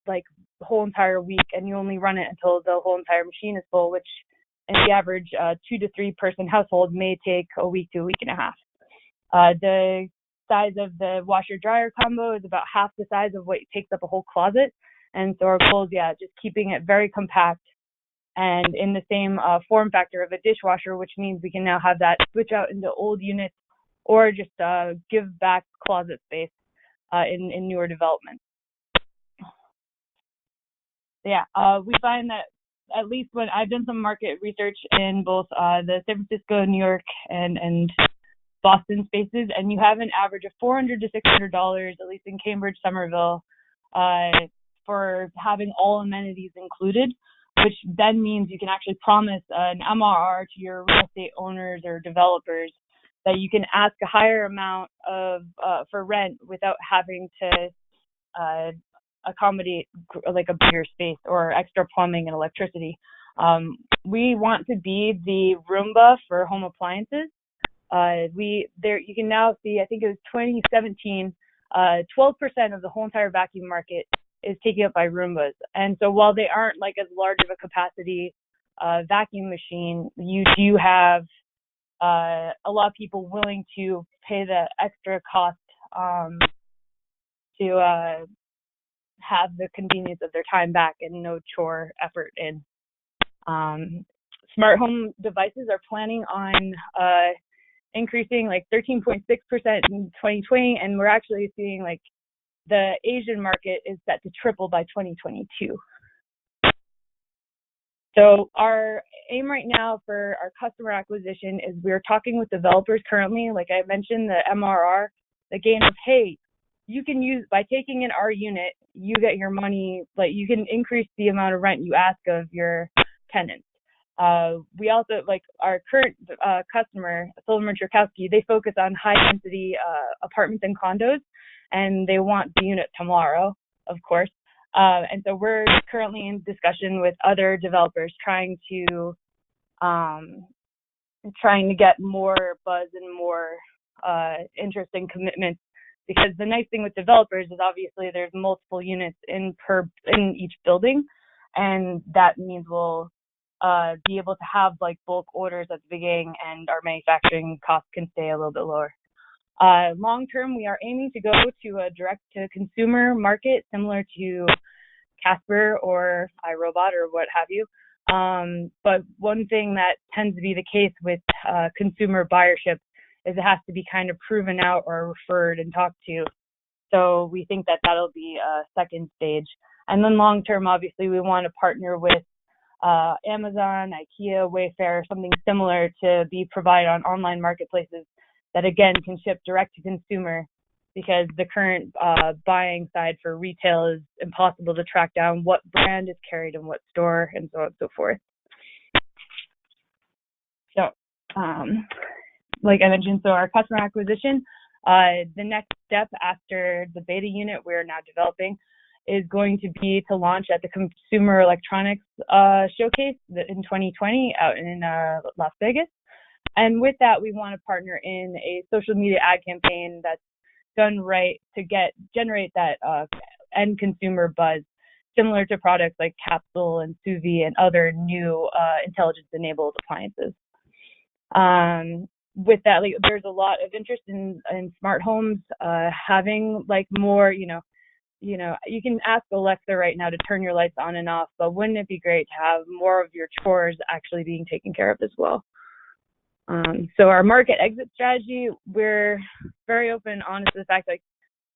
S7: like whole entire week, and you only run it until the whole entire machine is full, which in the average 2 to 3 person household may take a week to a week and a half. The size of the washer dryer combo is about half the size of what takes up a whole closet, and so our goal is just keeping it very compact and in the same form factor of a dishwasher, which means we can now have that switch out into old units or just give back closet space in newer developments. We find that, at least when I've done some market research in both the San Francisco, New York, and Boston spaces, and you have an average of $400 to $600, at least in Cambridge, Somerville, for having all amenities included, which then means you can actually promise an MRR to your real estate owners or developers that you can ask a higher amount of for rent without having to accommodate like a bigger space or extra plumbing and electricity. We want to be the Roomba for home appliances. You can now see, I think it was 2017, 12% of the whole entire vacuum market is taken up by Roombas. And so while they aren't like as large of a capacity vacuum machine, you do have a lot of people willing to pay the extra cost to have the convenience of their time back and no chore effort in. Smart home devices are planning on increasing like 13.6% in 2020, and we're actually seeing like the Asian market is set to triple by 2022. So our aim right now for our customer acquisition is we're talking with developers currently, like I mentioned, the MRR, the gain of, hey, you can use, by taking in our unit, you get your money, like you can increase the amount of rent you ask of your tenants. We also, like our current customer, Silverman Cherkowski, they focus on high density apartments and condos, and they want the unit tomorrow, of course. And so we're currently in discussion with other developers trying to get more buzz and more interest and commitment. Because the nice thing with developers is obviously there's multiple units in each building, and that means we'll be able to have like bulk orders at the beginning, and our manufacturing costs can stay a little bit lower. Long term, we are aiming to go to a direct to consumer market similar to Casper or iRobot or what have you. But one thing that tends to be the case with consumer buyership is it has to be kind of proven out or referred and talked to. So we think that that'll be a second stage. And then long term, obviously, we want to partner with Amazon, IKEA, Wayfair, something similar to be provided on online marketplaces that, again, can ship direct to consumer, because the current buying side for retail is impossible to track down what brand is carried in what store and so on and so forth. So, like I mentioned, so our customer acquisition, the next step after the beta unit we're now developing is going to be to launch at the Consumer Electronics Showcase in 2020 out in Las Vegas. And with that, we want to partner in a social media ad campaign that's done right to generate that end consumer buzz, similar to products like Capsule and Sous Vide and other new intelligence-enabled appliances. With that, like, there's a lot of interest in smart homes having like more, you can ask Alexa right now to turn your lights on and off, but wouldn't it be great to have more of your chores actually being taken care of as well? So our market exit strategy, we're very open and honest to the fact like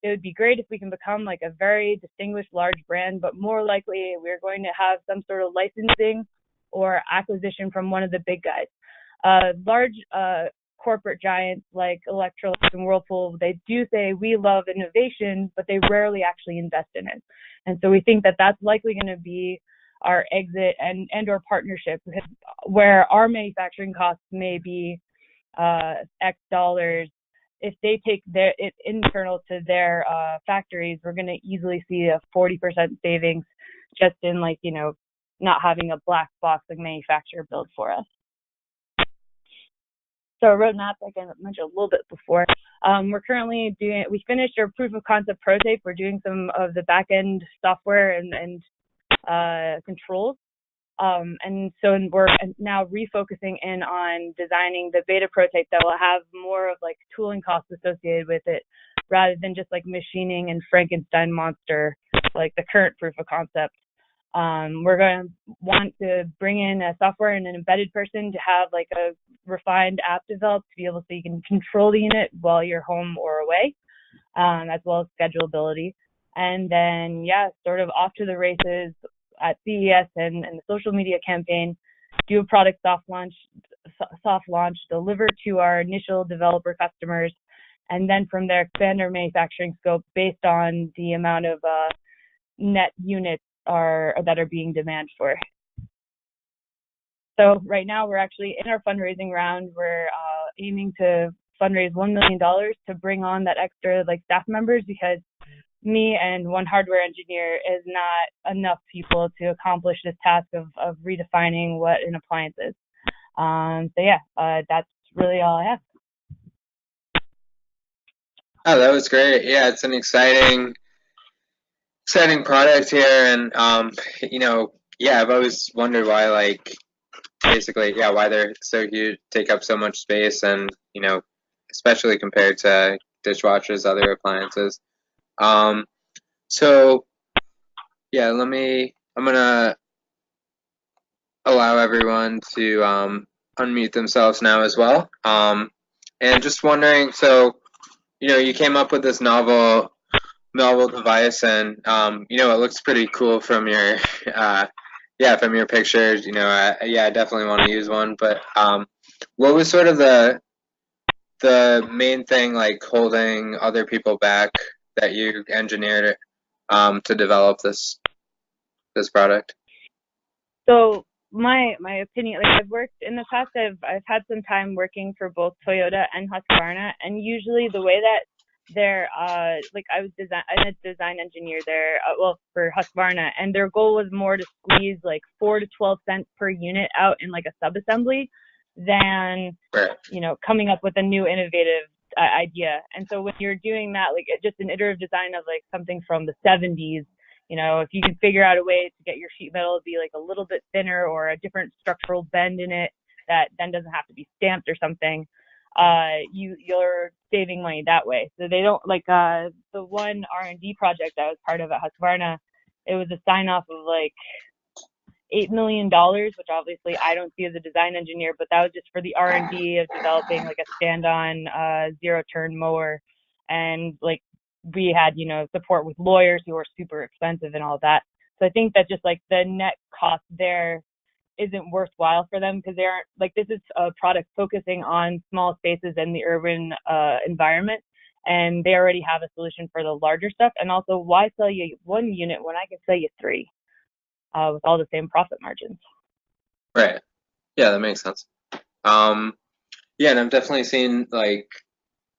S7: it would be great if we can become like a very distinguished large brand, but more likely we're going to have some sort of licensing or acquisition from one of the big guys. Large corporate giants like Electrolux and Whirlpool, they do say we love innovation, but they rarely actually invest in it. And so we think that that's likely going to be our exit and or partnership, where our manufacturing costs may be X dollars. If they take it internal to their factories, we're going to easily see a 40% savings just in not having a black box like manufacturer build for us. So our roadmap, like I mentioned a little bit before, we're currently we finished our proof of concept prototype. We're doing some of the back end software and controls. And so we're now refocusing in on designing the beta prototype that will have more of like tooling costs associated with it, rather than just like machining and Frankenstein monster like the current proof of concept. We're going to want to bring in a software and an embedded person to have like a refined app developed to be able so you can control the unit while you're home or away, as well as schedulability. And then, sort of off to the races at CES and the social media campaign, do a product soft launch, deliver to our initial developer customers, and then from there expand our manufacturing scope based on the amount of net units that are being demanded for. So right now we're actually in our fundraising round. We're aiming to fundraise $1 million to bring on that extra staff members, because me and one hardware engineer is not enough people to accomplish this task of redefining what an appliance is. That's really all I have.
S1: Oh, that was great. Yeah, it's an exciting product here, and I've always wondered why why they're so huge, take up so much space, and especially compared to dishwashers, other appliances. I'm gonna allow everyone to unmute themselves now as well. And just wondering, so you came up with this novel device, and it looks pretty cool from your from your pictures. I definitely want to use one. But what was sort of the main thing holding other people back that you engineered to develop this product?
S7: So my opinion, I've worked in the past. I've had some time working for both Toyota and Husqvarna, and usually the way that they're I'm a design engineer there, for Husqvarna, and their goal was more to squeeze 4 to 12 cents per unit out in a sub-assembly than coming up with a new innovative idea. And so when you're doing that, just an iterative design of something from the 70s, if you can figure out a way to get your sheet metal to be a little bit thinner or a different structural bend in it that then doesn't have to be stamped or something, you're saving money that way. So they don't the one R&D project I was part of at Husqvarna, it was a sign off of like $8 million, which obviously I don't see as a design engineer, but that was just for the R&D of developing like a stand-on zero-turn mower. And like we had, you know, support with lawyers who are super expensive and all that. So I think that just like the net cost there isn't worthwhile for them, because they aren't like, this is a product focusing on small spaces in the urban environment, and they already have a solution for the larger stuff. And also, why sell you one unit when I can sell you three with all the same profit margins?
S1: Right. Yeah, that makes sense. Yeah, and I've definitely seen like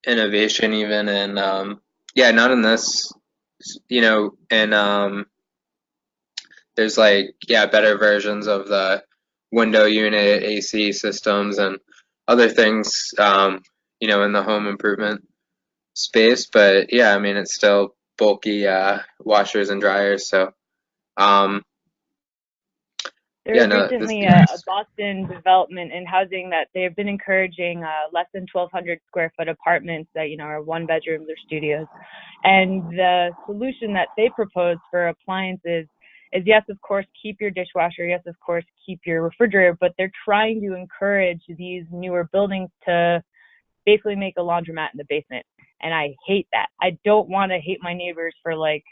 S1: innovation even in yeah, not in this, you know, and there's like, yeah, better versions of the window unit, AC systems, and other things, you know, in the home improvement space. But yeah, I mean, it's still bulky washers and dryers. So,
S7: There
S1: yeah,
S7: was
S1: no,
S7: recently a Boston development in housing that they've been encouraging less than 1,200 square foot apartments that, you know, are one bedrooms or studios. And the solution that they propose for appliances is, yes, of course, keep your dishwasher. Yes, of course, keep your refrigerator. But they're trying to encourage these newer buildings to basically make a laundromat in the basement. And I hate that. I don't want to hate my neighbors for like,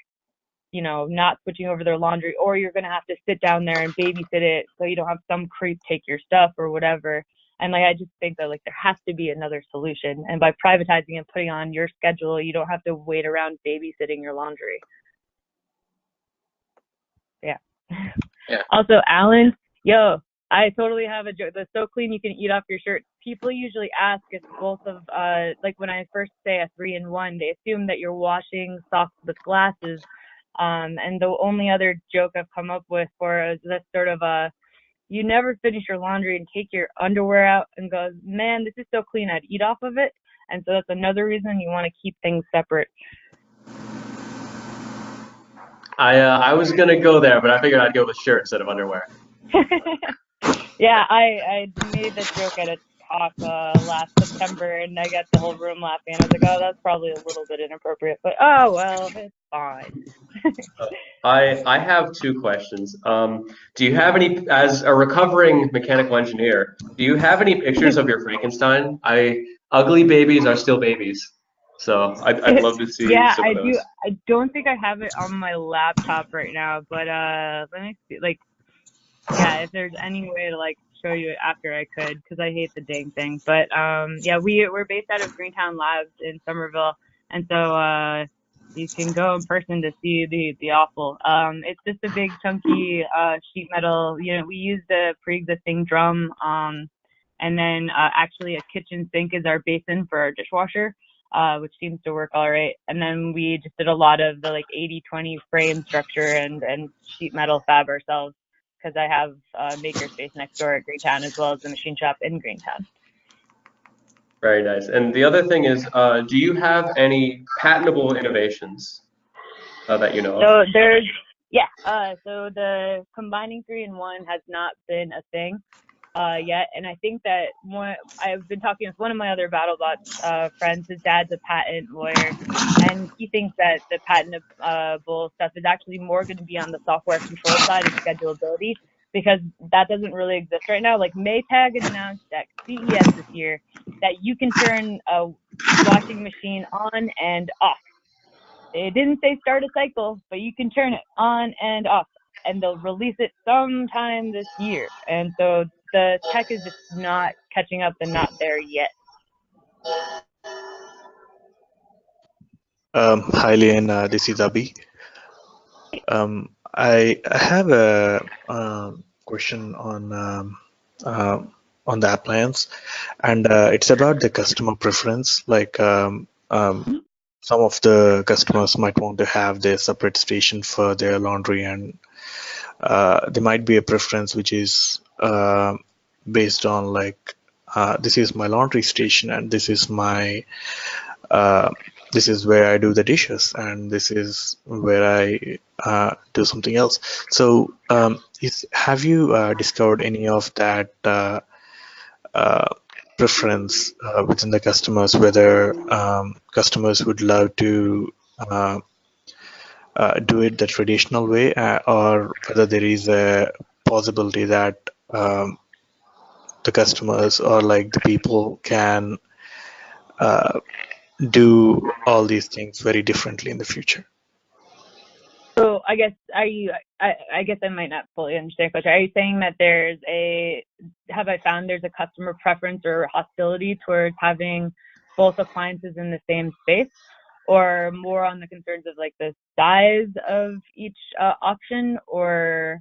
S7: you know, not switching over their laundry, or you're going to have to sit down there and babysit it so you don't have some creep take your stuff or whatever. And like, I just think that like there has to be another solution. And by privatizing and putting on your schedule, you don't have to wait around babysitting your laundry. Yeah.
S1: Yeah.
S7: Also, Alan, yo, I totally have a joke. That's so clean you can eat off your shirt. People usually ask if both of, like when I first say a 3-in-1, they assume that you're washing socks with glasses. And the only other joke I've come up with for is this sort of you never finish your laundry and take your underwear out and goes, man, this is so clean, I'd eat off of it. And so that's another reason you want to keep things separate.
S2: I was gonna go there, but I figured I'd go with shirt instead of underwear.
S7: Yeah, I made this joke at a talk last September, and I got the whole room laughing. I was like, oh, that's probably a little bit inappropriate, but oh well, it's fine.
S2: I have two questions. Do you have any, as a recovering mechanical engineer, do you have any pictures of your Frankenstein? Ugly babies are still babies, so I'd love to see
S7: Yeah,
S2: some
S7: I
S2: of those.
S7: do. I don't think I have it on my laptop right now, but let me see. Like, yeah, if there's any way to like show you it after, I could, because I hate the dang thing. But yeah, we're based out of Greentown Labs in Somerville, and so you can go in person to see the awful. It's just a big chunky sheet metal. You know, we use the pre-existing drum, and then actually a kitchen sink is our basin for our dishwasher, which seems to work all right. And then we just did a lot of the like 80-20 frame structure and sheet metal fab ourselves, because I have makerspace next door at Greentown, as well as the machine shop in Greentown.
S2: Very nice. And the other thing is, do you have any patentable innovations that you know of?
S7: So there's, yeah, so the combining 3-in-1 has not been a thing yet. And I think that I've been talking with one of my other BattleBots friends. His dad's a patent lawyer, and he thinks that the patentable stuff is actually more going to be on the software control side and schedulability, because that doesn't really exist right now. Like Maytag had announced at CES this year that you can turn a washing machine on and off. It didn't say start a cycle, but you can turn it on and off, and they'll release it sometime this year. And so the tech is just not catching up and not there yet.
S3: Hi, Lian. This is Abhi. I have a question on the appliance, and it's about the customer preference. Like some of the customers might want to have their separate station for their laundry, and there might be a preference which is based on like this is my laundry station, and this is my this is where I do the dishes, and this is where I do something else. So have you discovered any of that preference within the customers, whether customers would love to do it the traditional way, or whether there is a possibility that the customers or like the people can do all these things very differently in the future.
S7: So I guess I guess I might not fully understand the question. Are you saying that have I found there's a customer preference or hostility towards having both appliances in the same space, or more on the concerns of like the size of each option, or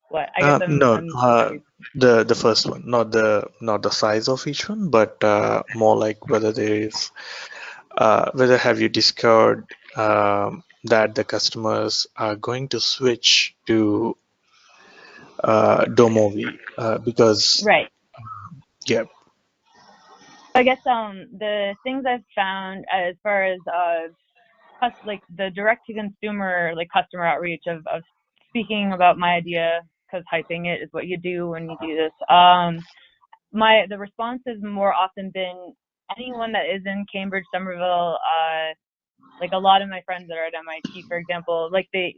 S7: what? I guess
S3: No,
S7: I'm
S3: the first one, not the size of each one, but more like whether there is whether have you discovered that the customers are going to switch to Domovi because
S7: right.
S3: yeah.
S7: I guess the things I've found as far as like the direct to consumer like customer outreach of speaking about my idea, because hyping it is what you do when you do this. The response has more often been anyone that is in Cambridge, Somerville, like a lot of my friends that are at MIT, for example, like the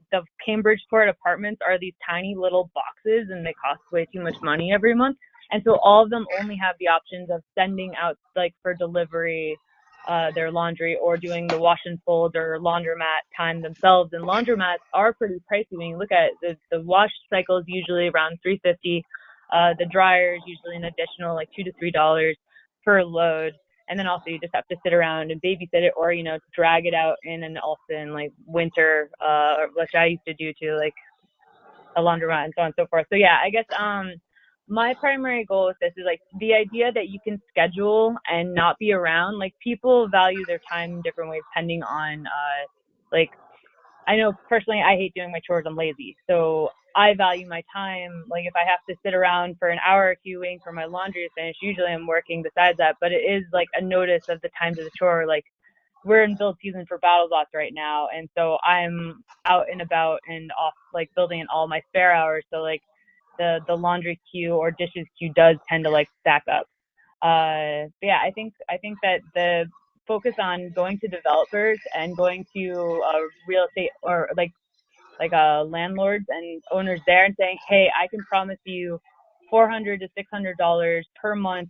S7: Cambridgeport apartments are these tiny little boxes and they cost way too much money every month. And so all of them only have the options of sending out like for delivery their laundry, or doing the wash and fold or laundromat time themselves. And laundromats are pretty pricey when you look at it. The wash cycle is usually around $3.50. The dryer is usually an additional like $2 to $3 per load. And then also you just have to sit around and babysit it, or drag it out in an Alston like winter, which I used to do to like a laundromat and so on and so forth. So yeah, I guess my primary goal with this is like the idea that you can schedule and not be around. Like people value their time in different ways depending on like I know personally I hate doing my chores. I'm lazy. So I value my time. Like if I have to sit around for an hour or two waiting for my laundry to finish, usually I'm working besides that. But it is like a notice of the times of the chore. Like we're in build season for BattleBots right now. And so I'm out and about and off like building in all my spare hours. So like the laundry queue or dishes queue does tend to like stack up. But yeah, I think that the focus on going to developers and going to real estate or like landlords and owners there and saying, hey, I can promise you $400 to $600 per month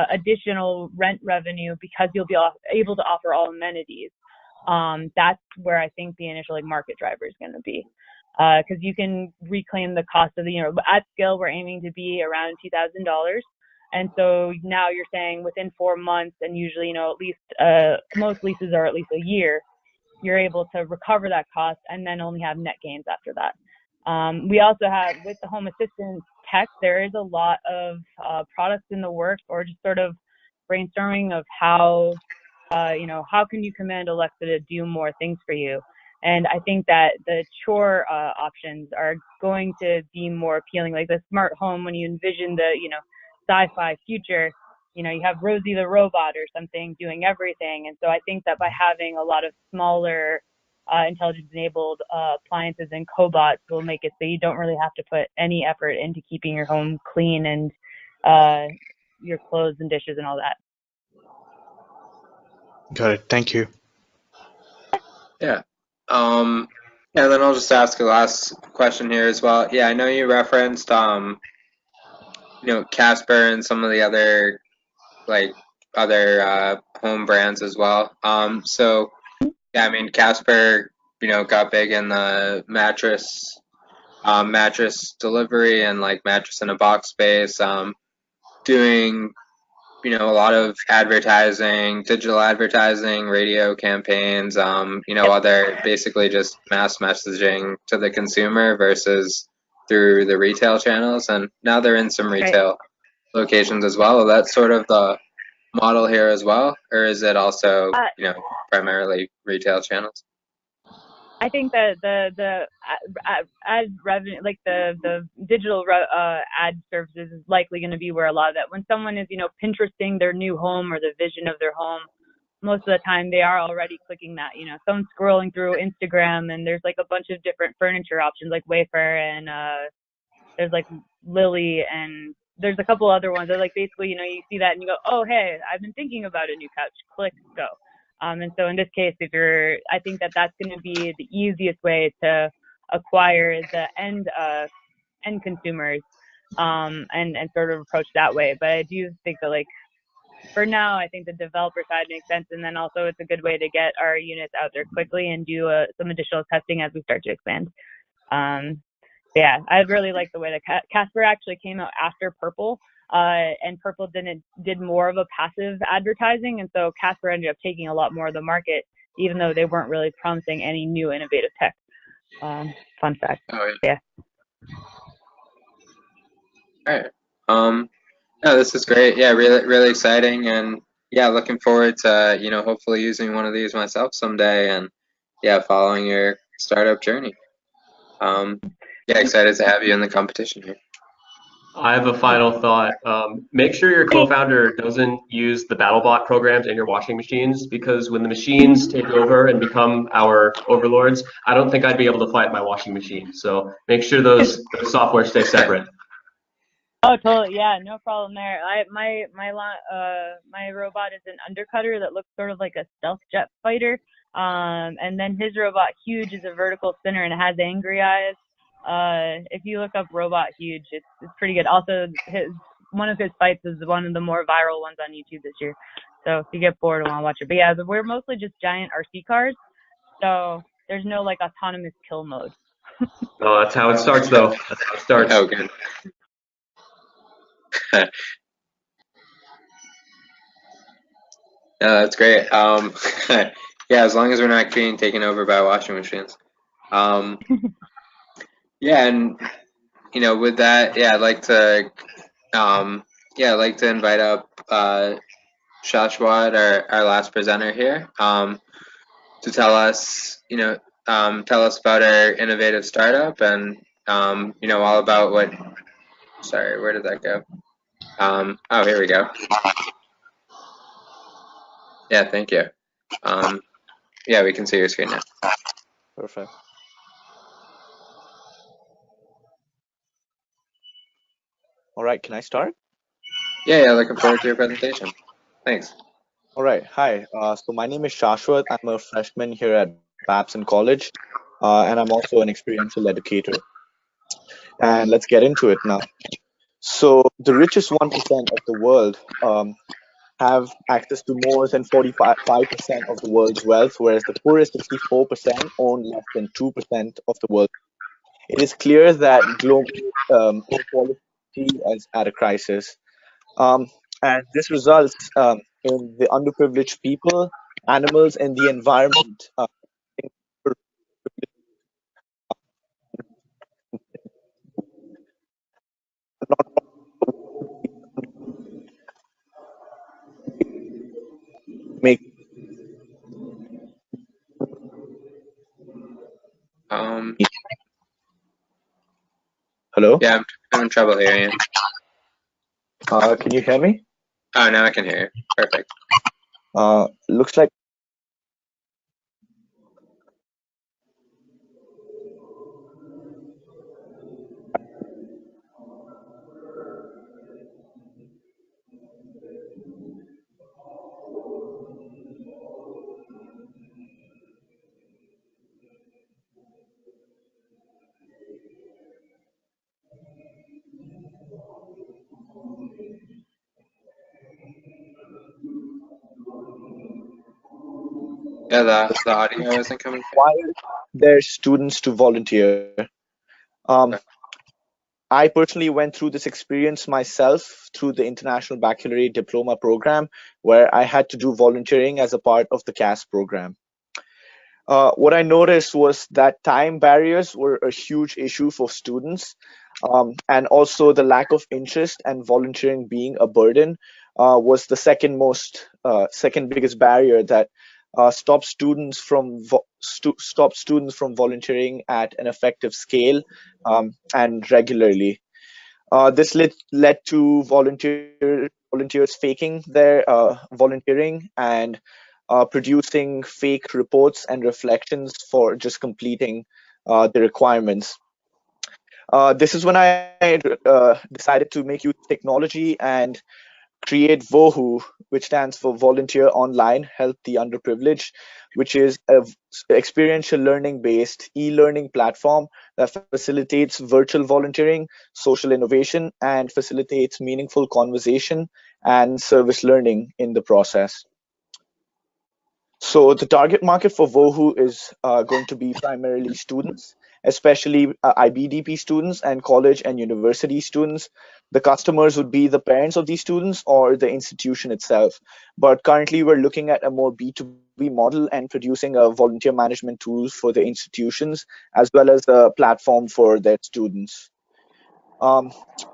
S7: additional rent revenue because you'll be able to offer all amenities. That's where I think the initial like market driver is going to be, because you can reclaim the cost of at scale we're aiming to be around $2,000. And so now you're saying within 4 months, and usually, at least most leases are at least a year, you're able to recover that cost and then only have net gains after that. We also have, with the home assistant tech, there is a lot of products in the works, or just sort of brainstorming of how can you command Alexa to do more things for you. And I think that the chore options are going to be more appealing, like the smart home. When you envision the sci-fi future, you have Rosie the robot or something doing everything. And so I think that by having a lot of smaller intelligence-enabled appliances and cobots will make it so you don't really have to put any effort into keeping your home clean and your clothes and dishes and all that.
S3: Got it. Thank you.
S1: Yeah. And then I'll just ask a last question here as well. Yeah, I know you referenced Casper and some of the other home brands as well. So yeah, I mean Casper, got big in the mattress delivery and like mattress in a box space, doing a lot of advertising, digital advertising, radio campaigns, other basically just mass messaging to the consumer versus through the retail channels. And now they're in some retail locations as well. Is that sort of the model here as well, or is it also primarily retail channels?
S7: I think that the ad revenue, like the digital ad services, is likely going to be where a lot of that. When someone is Pinteresting their new home or the vision of their home, most of the time they are already clicking that. Someone's scrolling through Instagram and there's like a bunch of different furniture options like Wayfair and there's like Lily and there's a couple other ones that like basically you see that and you go, oh hey, I've been thinking about a new couch. Click, go. And so in this case, I think that's going to be the easiest way to acquire the end consumers, and sort of approach that way. But I do think that, like, for now, I think the developer side makes sense, and then also it's a good way to get our units out there quickly and do some additional testing as we start to expand. Yeah, I really like the way that Casper actually came out after Purple, and Purple did more of a passive advertising, and so Casper ended up taking a lot more of the market, even though they weren't really promising any new innovative tech. Fun fact.
S1: Oh,
S7: yeah.
S1: All right. No, this is great. Yeah, really exciting, and yeah, looking forward to hopefully using one of these myself someday, and yeah, following your startup journey. Yeah, excited to have you in the competition here.
S2: I have a final thought. Make sure your co-founder doesn't use the BattleBot programs in your washing machines, because when the machines take over and become our overlords, I don't think I'd be able to fight my washing machine. So make sure those software stay separate.
S7: Oh, totally. Yeah, no problem there. My robot is an undercutter that looks sort of like a stealth jet fighter. And then his robot Huge is a vertical spinner and it has angry eyes. If you look up Robot Huge, it's pretty good. Also, one of his fights is one of the more viral ones on YouTube this year. So if you get bored and want to watch it, but yeah, we're mostly just giant RC cars. So there's no like autonomous kill mode.
S2: Oh, that's how it starts, though. That's how it starts.
S1: Oh, good. No, that's great. Yeah, as long as we're not being taken over by washing machines. Yeah, and with that, yeah, I'd like to invite up Shashwat, our last presenter here, to tell us about our innovative startup and all about what. Sorry, where did that go? Oh, here we go. Yeah, thank you. Yeah, we can see your screen now.
S8: Perfect. All right, can I start?
S1: Yeah, looking forward to your presentation. Thanks.
S8: All right, hi. So my name is Shashwat. I'm a freshman here at Babson College, and I'm also an experiential educator. And let's get into it now. So the richest 1% of the world have access to more than 45% of the world's wealth, whereas the poorest 64% own less than 2% of the world. It is clear that global inequality is at a crisis. And this results in the underprivileged people, animals, and the environment make. Hello?
S1: Yeah, I'm having trouble hearing you.
S8: Can you hear me?
S1: Oh, now I can hear you. Perfect.
S8: Looks like.
S1: Yeah, the audio isn't coming through.
S8: Require their students to volunteer.
S1: Okay.
S8: I personally went through this experience myself through the International Baccalaureate Diploma program, where I had to do volunteering as a part of the CAS program. What I noticed was that time barriers were a huge issue for students, and also the lack of interest and volunteering being a burden was the second biggest barrier that stopped students from volunteering at an effective scale and regularly. This led to volunteers faking their volunteering and producing fake reports and reflections for just completing the requirements. This is when I decided to make use of technology and create VOHU, which stands for Volunteer Online Help the Underprivileged, which is a experiential learning based e-learning platform that facilitates virtual volunteering, social innovation, and facilitates meaningful conversation and service learning in the process. So the target market for VOHU is going to be primarily students, especially IBDP students and college and university students. The customers would be the parents of these students or the institution itself. But currently, we're looking at a more B2B model and producing a volunteer management tools for the institutions, as well as a platform for their students.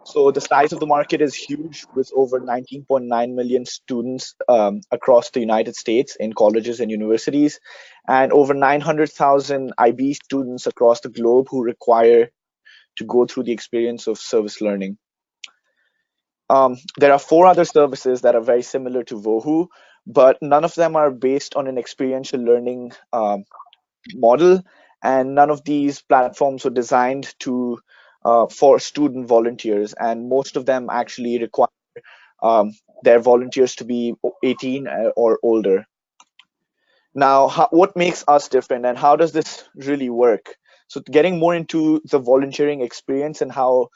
S8: So the size of the market is huge, with over 19.9 million students across the United States in colleges and universities, and over 900,000 IB students across the globe who require to go through the experience of service learning. There are 4 other services that are very similar to VOHU, but none of them are based on an experiential learning model, and none of these platforms were designed to for student volunteers, and most of them actually require their volunteers to be 18 or older. Now, what makes us different, and how does this really work? So getting more into the volunteering experience and how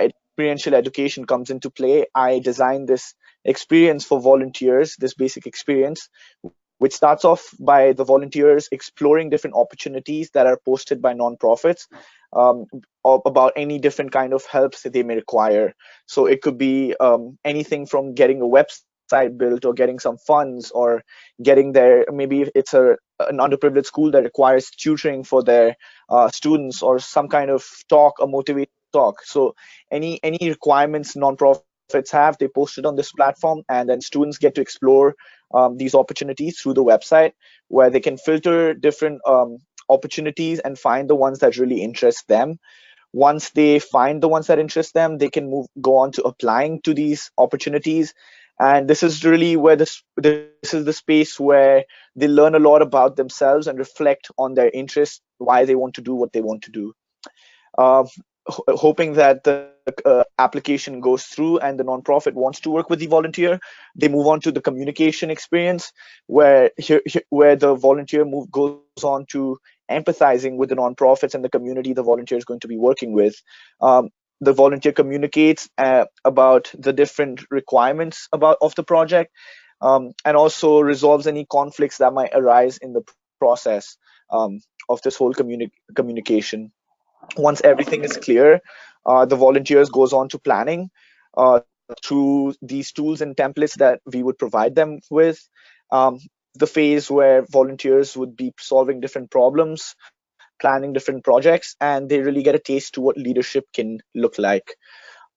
S8: experiential education comes into play, I designed this experience for volunteers, this basic experience, which starts off by the volunteers exploring different opportunities that are posted by nonprofits about any different kind of helps that they may require. So it could be anything from getting a website built, or getting some funds, or getting their, maybe it's an underprivileged school that requires tutoring for their students, or some kind of talk, a motivated talk. So any requirements nonprofits have, they post it on this platform, and then students get to explore these opportunities through the website, where they can filter different opportunities and find the ones that really interest them. Once they find the ones that interest them, they can go on to applying to these opportunities. And this is really where this is the space where they learn a lot about themselves and reflect on their interests, why they want to do what they want to do. Hoping that the application goes through and the nonprofit wants to work with the volunteer, they move on to the communication experience, where the volunteer goes on to empathizing with the nonprofits and the community the volunteer is going to be working with. The volunteer communicates about the different requirements of the project, and also resolves any conflicts that might arise in the process of this whole communication. Once everything is clear, the volunteers goes on to planning through these tools and templates that we would provide them with. The phase where volunteers would be solving different problems, planning different projects, and they really get a taste to what leadership can look like.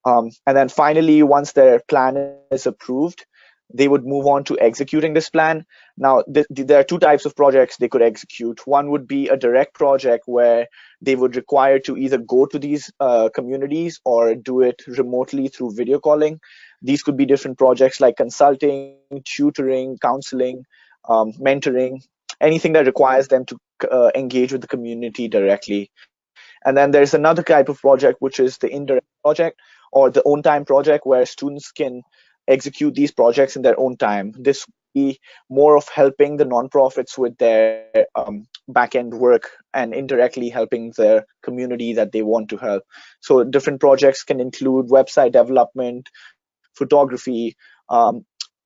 S8: And then finally, once their plan is approved, they would move on to executing this plan. Now, there are 2 types of projects they could execute. One would be a direct project, where they would require to either go to these communities or do it remotely through video calling. These could be different projects like consulting, tutoring, counseling, mentoring, anything that requires them to engage with the community directly. And then there's another type of project, which is the indirect project, or the own time project, where students can execute these projects in their own time. This would be more of helping the nonprofits with their back-end work, and indirectly helping the community that they want to help. So different projects can include website development, photography,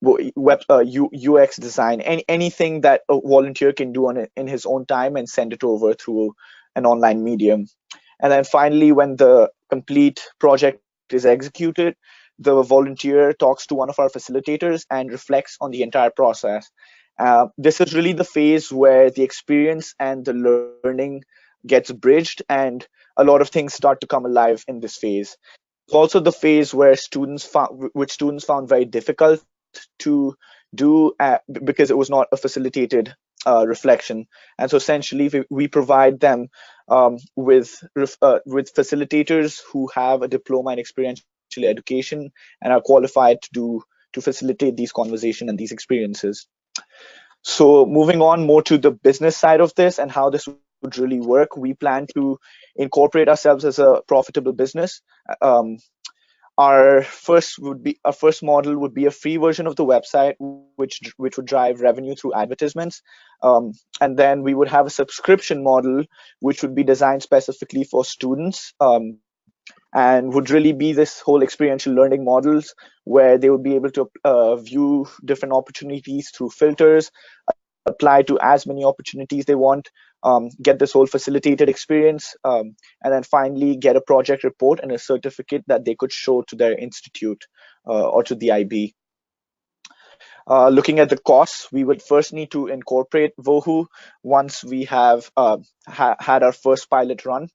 S8: UX design, anything that a volunteer can do in his own time and send it over through an online medium. And then finally, when the complete project is executed, the volunteer talks to one of our facilitators and reflects on the entire process. This is really the phase where the experience and the learning gets bridged, and a lot of things start to come alive in this phase. It's also the phase where students found very difficult to do because it was not a facilitated reflection. And so essentially, we provide them with facilitators who have a diploma in experiential education and are qualified to facilitate these conversations and these experiences. So moving on more to the business side of this and how this would really work, we plan to incorporate ourselves as a profitable business. Our first model would be a free version of the website, which would drive revenue through advertisements, and then we would have a subscription model, which would be designed specifically for students, and would really be this whole experiential learning models where they would be able to view different opportunities through filters, apply to as many opportunities they want, get this whole facilitated experience, and then finally get a project report and a certificate that they could show to their institute or to the IB. Looking at the costs, we would first need to incorporate Vohu once we have had our first pilot run.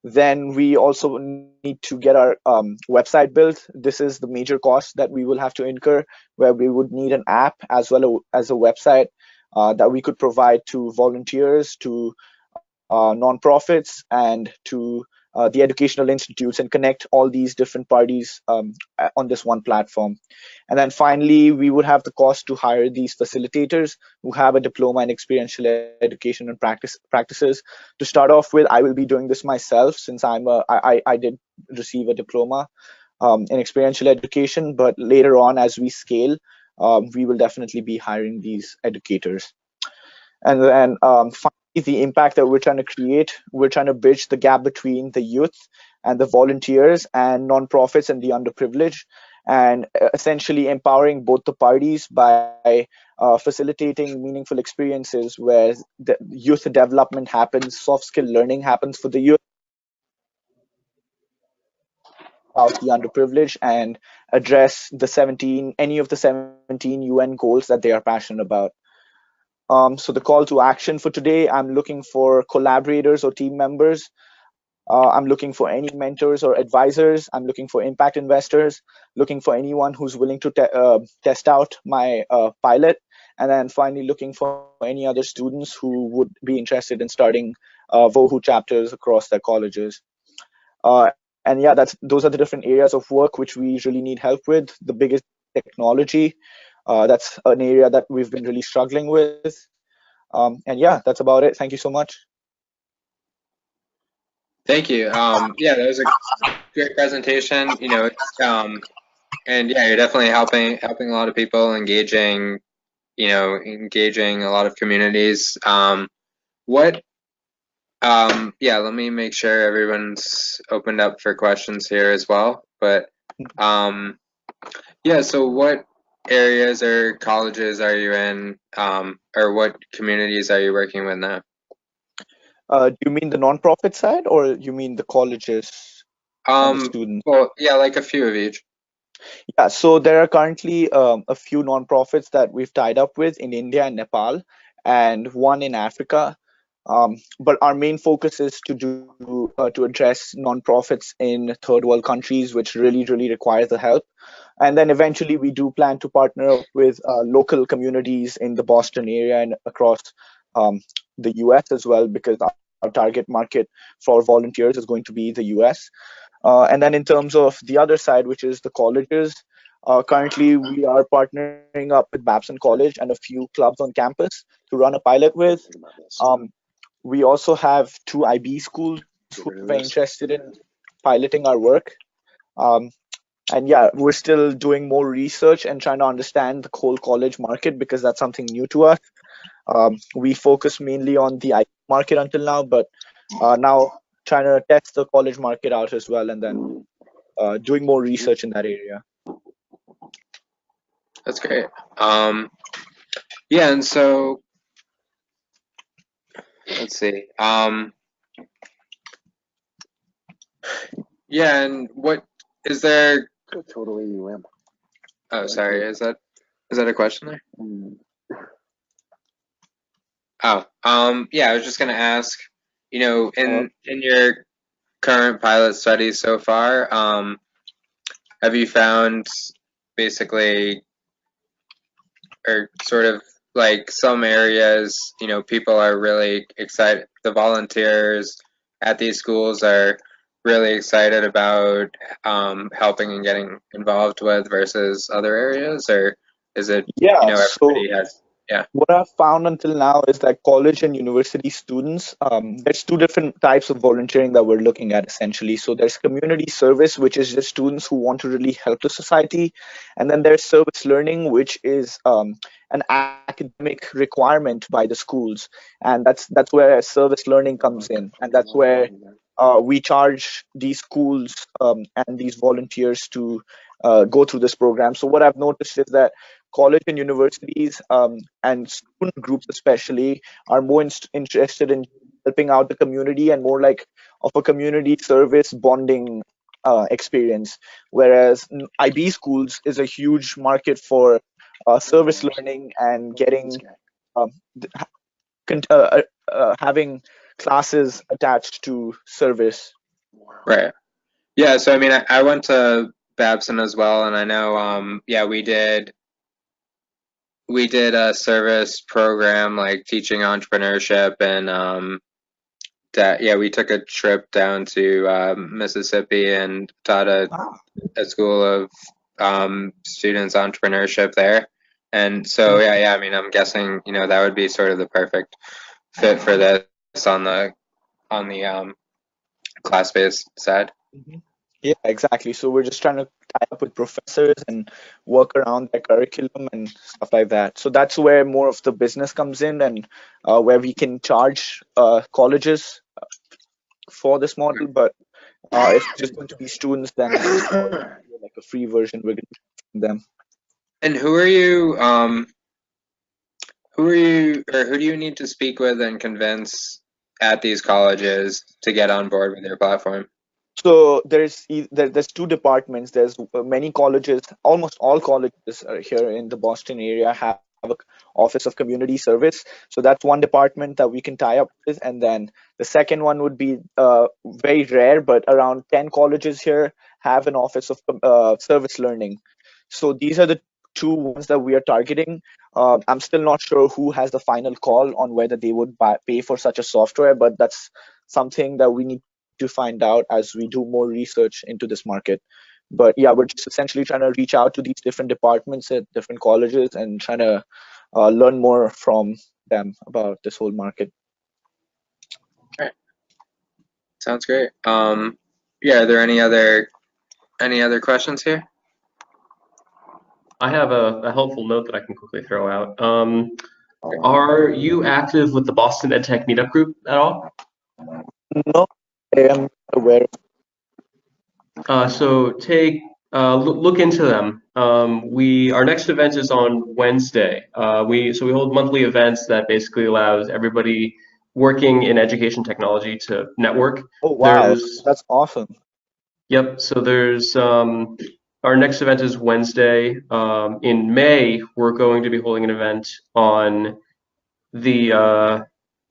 S8: Then we also need to get our website built. This is the major cost that we will have to incur, where we would need an app as well as a website that we could provide to volunteers, to nonprofits, and to the educational institutes, and connect all these different parties on this one platform. And then finally, we would have the cost to hire these facilitators who have a diploma in experiential education and practices. To start off with, I will be doing this myself, since I did receive a diploma in experiential education, but later on, as we scale, we will definitely be hiring these educators. And then finally, the impact that we're trying to create, we're trying to bridge the gap between the youth and the volunteers and nonprofits and the underprivileged, and essentially empowering both the parties by facilitating meaningful experiences where the youth development happens, soft skill learning happens for the youth, about the underprivileged, and address any of the 17 UN goals that they are passionate about. So the call to action for today, I'm looking for collaborators or team members. I'm looking for any mentors or advisors. I'm looking for impact investors, looking for anyone who's willing to test out my pilot. And then finally, looking for any other students who would be interested in starting Vohu chapters across their colleges. And yeah, those are the different areas of work which we really need help with. The biggest technology, that's an area that we've been really struggling with. And yeah, that's about it. Thank you so much.
S1: Thank you. Yeah, that was a great presentation. And yeah, you're definitely helping a lot of people, engaging a lot of communities. Yeah, let me make sure everyone's opened up for questions here as well. But yeah, so what areas or colleges are you in, or what communities are you working with now?
S8: Do you mean the nonprofit side, or you mean the colleges and the students?
S1: Well, yeah, like a few of each.
S8: Yeah, so there are currently a few nonprofits that we've tied up with in India and Nepal, and one in Africa. But our main focus is to address nonprofits in third world countries, which really require the help. And then eventually we do plan to partner up with local communities in the Boston area and across the US as well, because our target market for volunteers is going to be the US. And then in terms of the other side, which is the colleges, currently we are partnering up with Babson College and a few clubs on campus to run a pilot with. We also have 2 IB schools who are very interested in piloting our work. And yeah, we're still doing more research and trying to understand the whole college market, because that's something new to us. We focus mainly on the IB market until now, but now trying to test the college market out as well, and then doing more research in that area.
S1: That's great. Yeah, and so let's see. Yeah, and what is there?
S6: Total AUM.
S1: Oh, sorry. Is that a question there? Oh, yeah. I was just gonna ask. In your current pilot studies so far, have you found basically, or sort of like some areas, people are really excited. The volunteers at these schools are really excited about helping and getting involved with versus other areas, or is it,
S8: Yeah,
S1: everybody has,
S8: What I've found until now is that college and university students, there's two different types of volunteering that we're looking at essentially. So there's community service, which is just students who want to really help the society. And then there's service learning, which is an academic requirement by the schools. And that's where service learning comes in. And that's where we charge these schools and these volunteers to go through this program. So what I've noticed is that college and universities and student groups especially are more interested in helping out the community and more like of a community service bonding experience, whereas IB schools is a huge market for service learning and getting um, having classes attached to service.
S1: Right. Yeah. So I mean, I went to Babson as well, and I know we did a service program like teaching entrepreneurship, and we took a trip down to Mississippi and taught a school of students entrepreneurship there. And so I mean, I'm guessing that would be sort of the perfect fit for this on the class-based side.
S8: Yeah, exactly. So we're just trying to tie up with professors and work around their curriculum and stuff like that. So that's where more of the business comes in, and where we can charge colleges for this model. But if it's just going to be students, then it's like a free version we're going to give them.
S1: And who do you need to speak with and convince at these colleges to get on board with your platform?
S8: So there's two departments. There's many colleges, almost all colleges here in the Boston area have an office of community service. So that's one department that we can tie up with. And then the second one would be very rare, but around 10 colleges here have an office of service learning. So these are the two ones that we are targeting. I'm still not sure who has the final call on whether they would pay for such a software, but that's something that we need to find out as we do more research into this market. But yeah, we're just essentially trying to reach out to these different departments at different colleges and trying to learn more from them about this whole market.
S1: Okay. Sounds great. Are there any other questions here?
S2: I have a helpful note that I can quickly throw out. Are you active with the Boston EdTech Meetup group at all?
S8: No, I am aware.
S2: So look into them. Our next event is on Wednesday. We hold monthly events that basically allows everybody working in education technology to network.
S8: Oh wow, that's awesome.
S2: Yep. So there's our next event is Wednesday. In May, we're going to be holding an event on the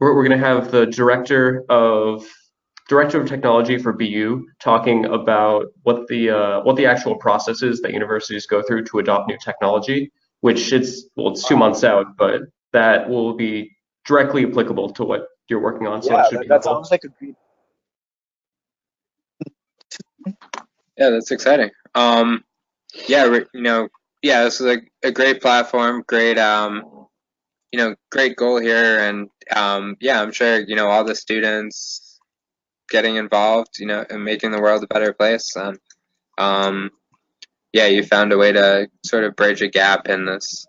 S2: we're going to have the director of technology for BU talking about what the actual process is that universities go through to adopt new technology, which it's 2 months out, but that will be directly applicable to what you're working on. So
S8: Yeah,
S2: it should be
S8: that
S2: helpful.
S8: sounds like a great.
S1: Yeah, that's exciting. This is a great platform, great great goal here, and I'm sure all the students getting involved, and making the world a better place. And you found a way to sort of bridge a gap in this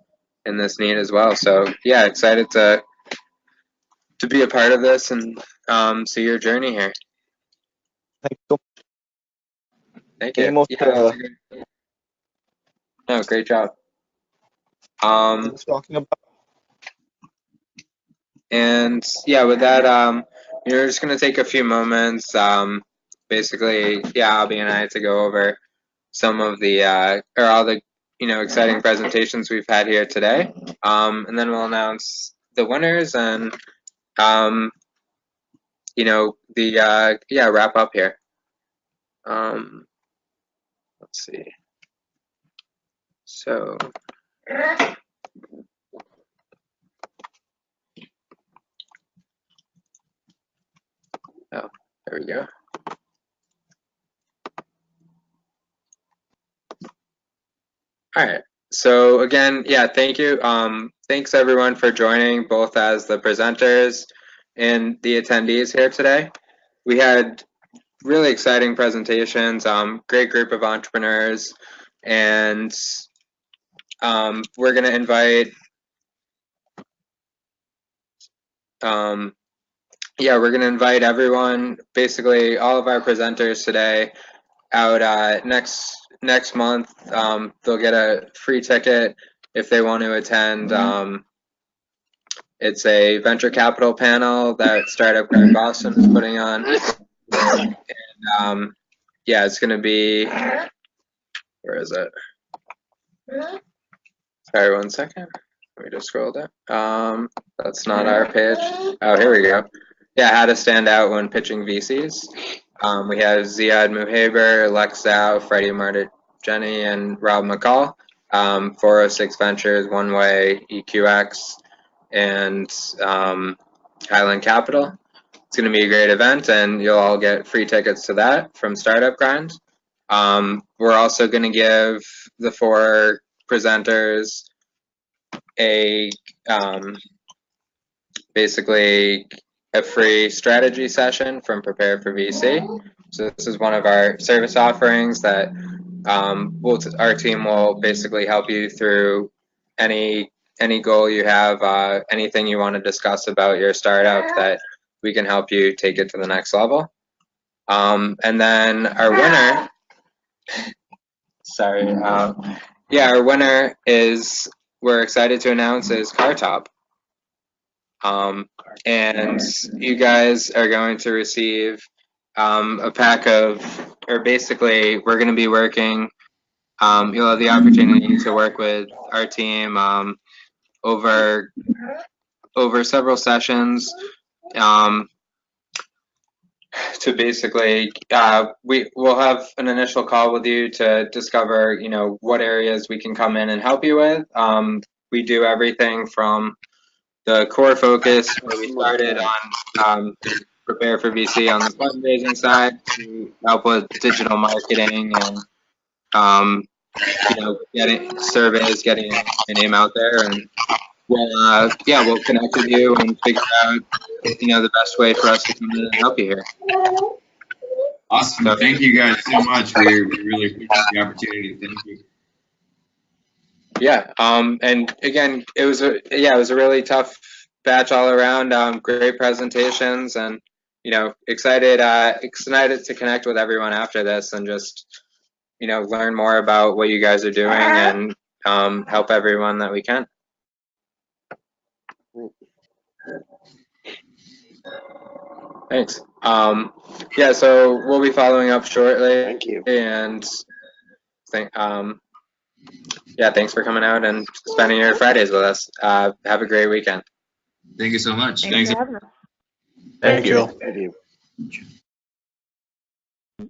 S1: need as well. So yeah, excited to be a part of this and see your journey here.
S8: Thank you so much.
S1: Thank you. No, great job.
S8: Talking about.
S1: And with that, we're just gonna take a few moments. Basically, Albie and I to go over some of the all the exciting presentations we've had here today, and then we'll announce the winners and wrap up here. Let's see. So. Oh, there we go. All right. So again, thank you. thanks everyone for joining, both as the presenters and the attendees here today. We had really exciting presentations, great group of entrepreneurs, and we're going to invite we're going to invite everyone, basically all of our presenters today, out next month. They'll get a free ticket if they want to attend. It's a venture capital panel that Startup Grind Boston is putting on. And yeah, it's going to be, where is it? Sorry, 1 second. Let me just scroll down. That's not our page. Oh, here we go. Yeah, how to stand out when pitching VCs. We have Ziad Muhaber, Lex Zhao, Freddie Martigeni, and Rob McCall. 406 Ventures, One Way, EQX, and Highland Capital. It's going to be a great event, and you'll all get free tickets to that from Startup Grind. We're also going to give the 4 presenters a basically a free strategy session from Prepare for VC. So this is one of our service offerings that our team will basically help you through any goal you have, anything you want to discuss about your startup, that we can help you take it to the next level. And then our winner, our winner is, we're excited to announce, is CarTop. And you guys are going to receive a pack of, or basically we're going to be working, you'll have the opportunity to work with our team over several sessions to basically, we'll have an initial call with you to discover, what areas we can come in and help you with. We do everything from the core focus, where we started on Prepare for VC on the fundraising side, to help with digital marketing and getting surveys, getting your name out there, and we'll connect with you and figure out the best way for us to come in and help you here.
S4: Awesome. Thank you guys so much. We really appreciate the opportunity. Thank you.
S1: Yeah. And again, it was a really tough batch all around. Great presentations, and excited to connect with everyone after this and just learn more about what you guys are doing and help everyone that we can. Thanks. So we'll be following up shortly.
S6: Thank you.
S1: And thanks for coming out and spending your Fridays with us. Have a great weekend.
S5: Thank you so much.
S7: Thanks for having us.
S3: Thank you.
S6: Thank you.